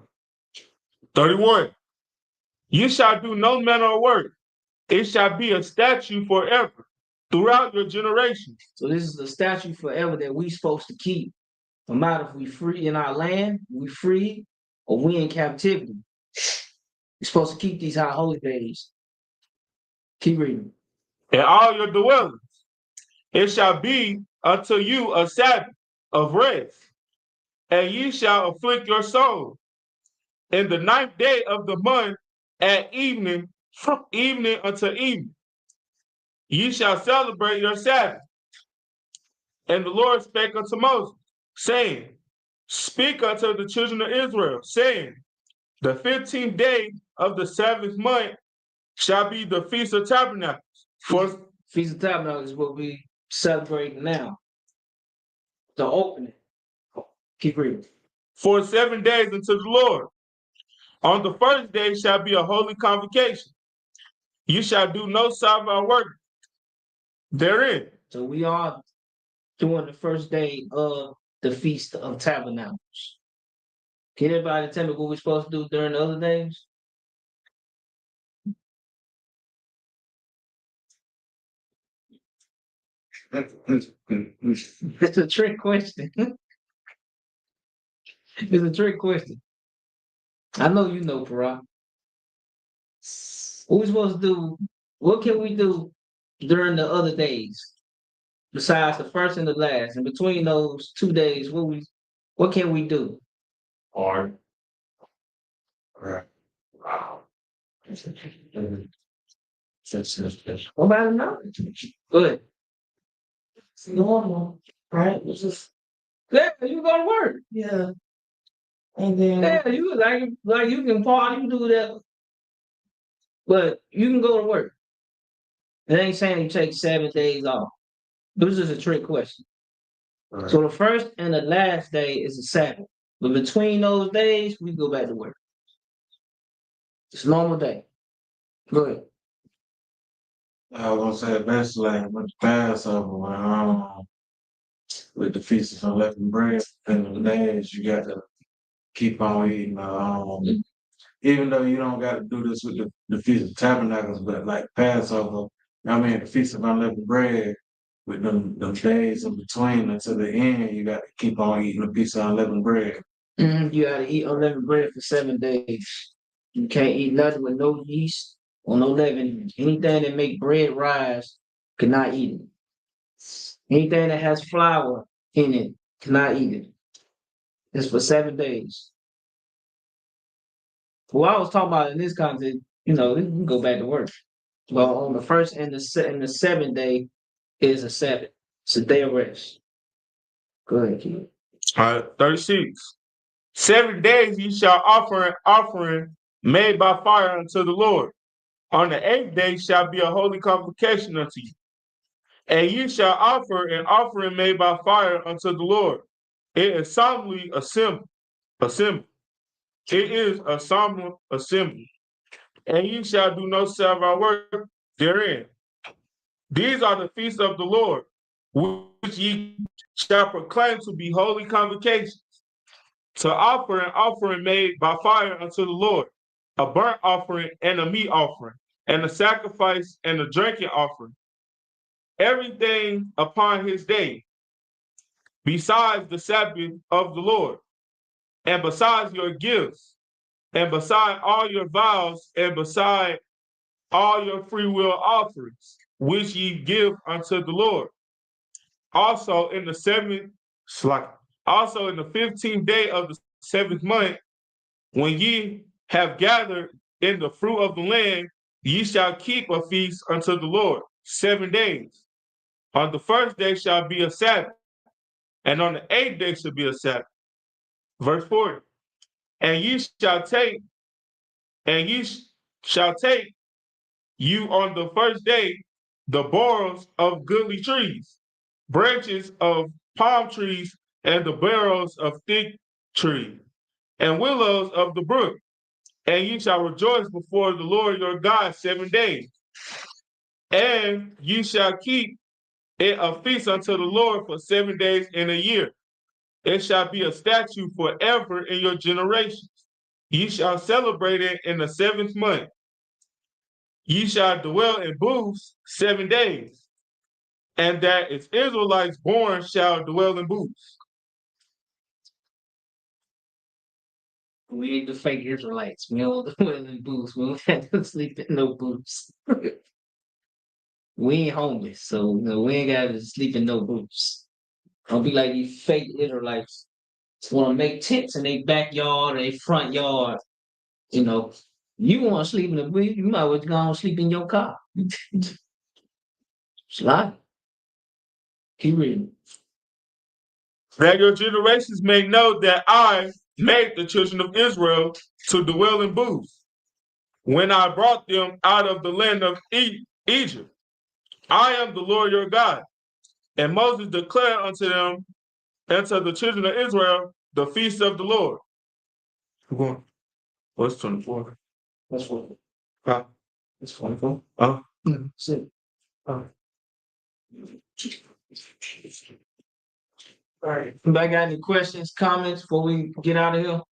31. You shall do no manner of work. It shall be a statute forever throughout your generations. So this is a statute forever that we supposed to keep. No matter if we free in our land, we free, or we in captivity. We're supposed to keep these high holy days. Keep reading. In all your dwellings, it shall be unto you a Sabbath of rest, and ye shall afflict your soul. In the 9th day of the month at evening, from evening until evening, ye shall celebrate your Sabbath. And the Lord spake unto Moses, saying, Speak unto the children of Israel, saying, The 15th day of the 7th month shall be the Feast of Tabernacles. For Feast of Tabernacles is what we celebrate now. The opening. Keep reading. for 7 days unto the Lord. On the first day shall be a holy convocation. You shall do no Sabbath work therein. So we are doing the first day of the Feast of Tabernacles. Can anybody tell me what we're supposed to do during the other days? It's a trick question. It's a trick question. I know you know, Parag. What we supposed to do? What can we do during the other days besides the first and the last? And between those 2 days, what can we do? Hard. Right. Wow. Nobody know. Good. It's normal, right? It's just, Yeah, you go to work. yeah. And then, Yeah, you like you can party, you can do that, but you can go to work. It ain't saying you take 7 days off. This is a trick question. Right. So the first and the last day is a Sabbath, but between those days, we go back to work. It's a normal day. Go ahead. I was gonna say basically like with the Passover, with the Feast of Unleavened Bread, and the days you got to keep on eating. Even though you don't got to do this with the Feast of Tabernacles, but like Passover, the Feast of Unleavened Bread, with them days in between until the end, you got to keep on eating a piece of unleavened bread. You gotta eat unleavened bread for 7 days. You can't eat nothing with no yeast or no leaven. Anything that make bread rise, cannot eat it. Anything that has flour in it, cannot eat it. It's for 7 days. What I was talking about in this context, we can go back to work. Well, on the first and the 7th day is a Sabbath. It's a day of rest. Go ahead, Keith. All right, 36. 7 days ye shall offer an offering made by fire unto the Lord. On the 8th day shall be a holy convocation unto you. And ye shall offer an offering made by fire unto the Lord. It is solemnly assembled. It is a solemn assembly. And ye shall do no Sabbath work therein. These are the feasts of the Lord, which ye shall proclaim to be holy convocations, to offer an offering made by fire unto the Lord, a burnt offering and a meat offering, and a sacrifice and a drinking offering. Everything upon his day, besides the Sabbath of the Lord, and besides your gifts, and beside all your vows, and beside all your free will offerings, which ye give unto the Lord. Also in the 15th day of the 7th month, when ye have gathered in the fruit of the land, ye shall keep a feast unto the Lord 7 days. On the first day shall be a Sabbath, and on the 8th day shall be a Sabbath. Verse 40. And ye shall take you on the first day the borers of goodly trees, branches of palm trees, and the barrels of thick tree, and willows of the brook, and ye shall rejoice before the Lord your God 7 days. And ye shall keep it a feast unto the Lord for 7 days in a year. It shall be a statute forever in your generations. Ye shall celebrate it in the 7th month. Ye shall dwell in booths 7 days, and that its Israelites born shall dwell in booths. We ain't the fake Israelites. We don't dwell in booths. We don't have to sleep in no booths. We ain't homeless, so we ain't got to sleep in no booths. Don't be like these fake Israelites. Want to make tents in their backyard or their front yard. You know, you want to sleep in the booth, you might as well go and sleep in your car. Slide. Keep reading. That your generations may know that I made the children of Israel to dwell in booths when I brought them out of the land of Egypt. I am the Lord your God. And Moses declared unto them, and to the children of Israel, the feast of the Lord. Keep going. What's 24? That's what. Huh? It's 24. Sit. All right. Anybody got any questions, comments before we get out of here?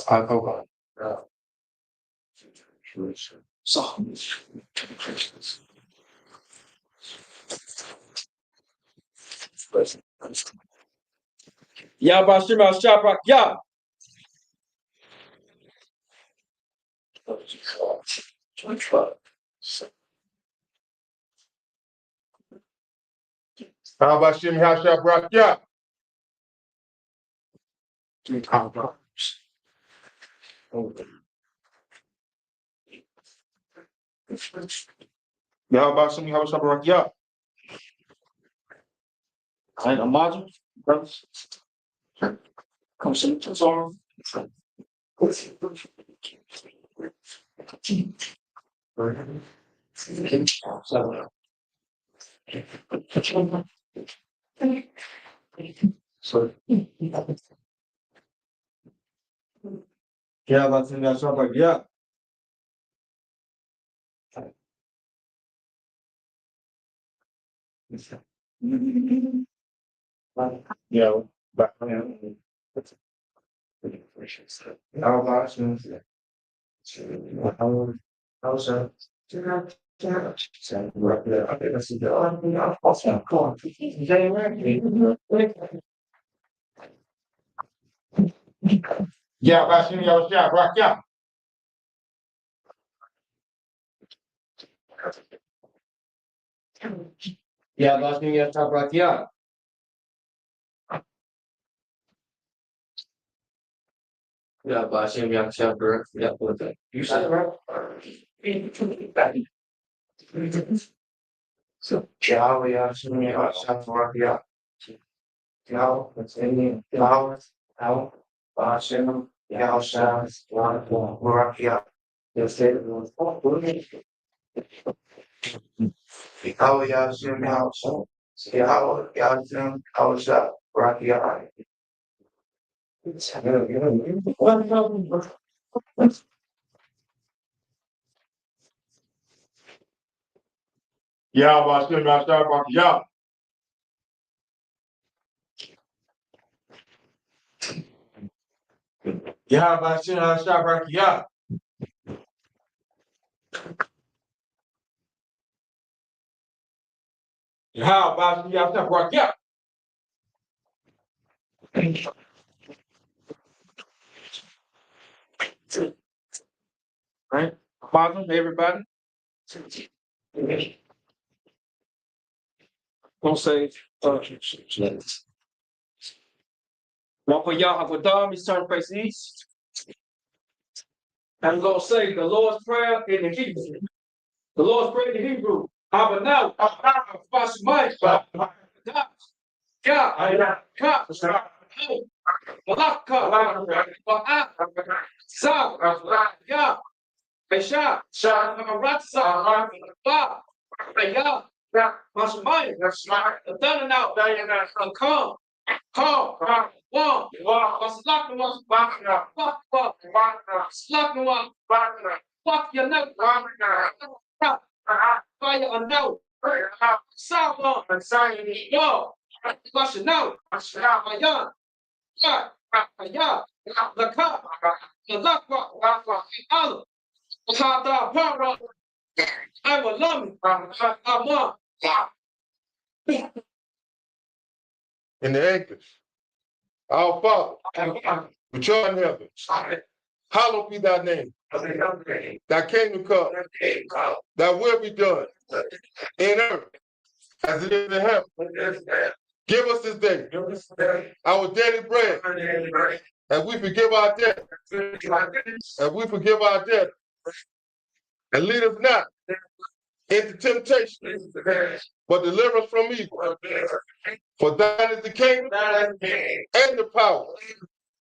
I'll go on. Yabashim Shabrak Yah. How about Shem Hashabrak Yah? How about Shem Hashabrak Yah? Right, a module, brothers. Come sit to Zorn. Yeah, but in that shop, yeah. Yeah, but how about Yeah, about Shem Hashabrak Yah. Yabashim Shabrak Yah. Yabashim Shabrak Yah. You said it right. so Yahweh Yahshua Yahshua Yahweh what's in me Yahweh Hashem Yahshua Yahweh you said it was Yahweh Yahshua Yahshua Yahweh Yahshua Yahshua Yeah, about Shem Hashabrak Yah. Yahweh Yahshua Yah How about Shem Hashabrak Yah? Right? Module, everybody. Don't say, one for Yahweh, he's turning face east. I'm going to say the Lord's Prayer in the Hebrew. The Lord's prayed in Hebrew. Abanel. Fashmai. Ka. Malaka. Ba'a. Sa. Ya. Aisha. Maratsa. Ba. Ya. Fashmai. Dananau. Come. Come. One. Slaknua. Slaknua. Fuck your nut. Fire a no. Sour. Yo. Flush a no. Ayan. Ya. The cup. The lakwa. Allah. Hada para. I will love me. Ama. In the English. Our Father, which art in heaven, hallowed be thy name. Thy kingdom come, thy will be done in earth as it is in heaven. Give us this day our daily bread, and we forgive our debt, and lead us not into temptation, but deliver us from evil. For thine is the kingdom, and the power,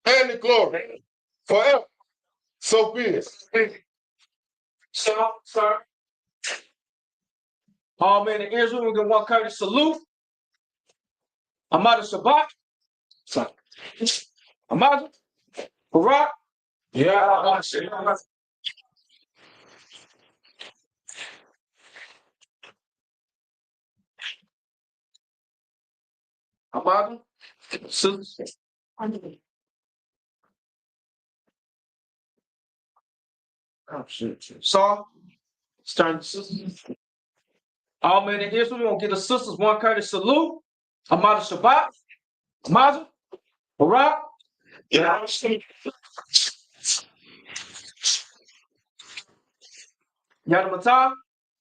and the glory, forever. So be it. So, sir. All men in Israel, we get one courteous salute. Amada Shabbat. Amada. Barak. Yeah. Amada. Saul. Stern the sisters. All men in Israel, we're gonna give the sisters one courteous salute. Amada Shabbat. Amada. Barak. Yeah. Yadamata.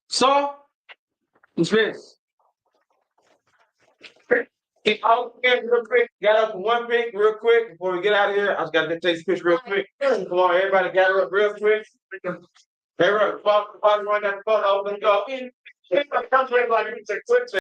Saul. Who's this? Real quick, gather up for one thing real quick before we get out of here. I just gotta take this picture real quick. Come on, everybody gather up real quick. Everybody, father, run that photo, open it up. Everybody comes in like it's a quick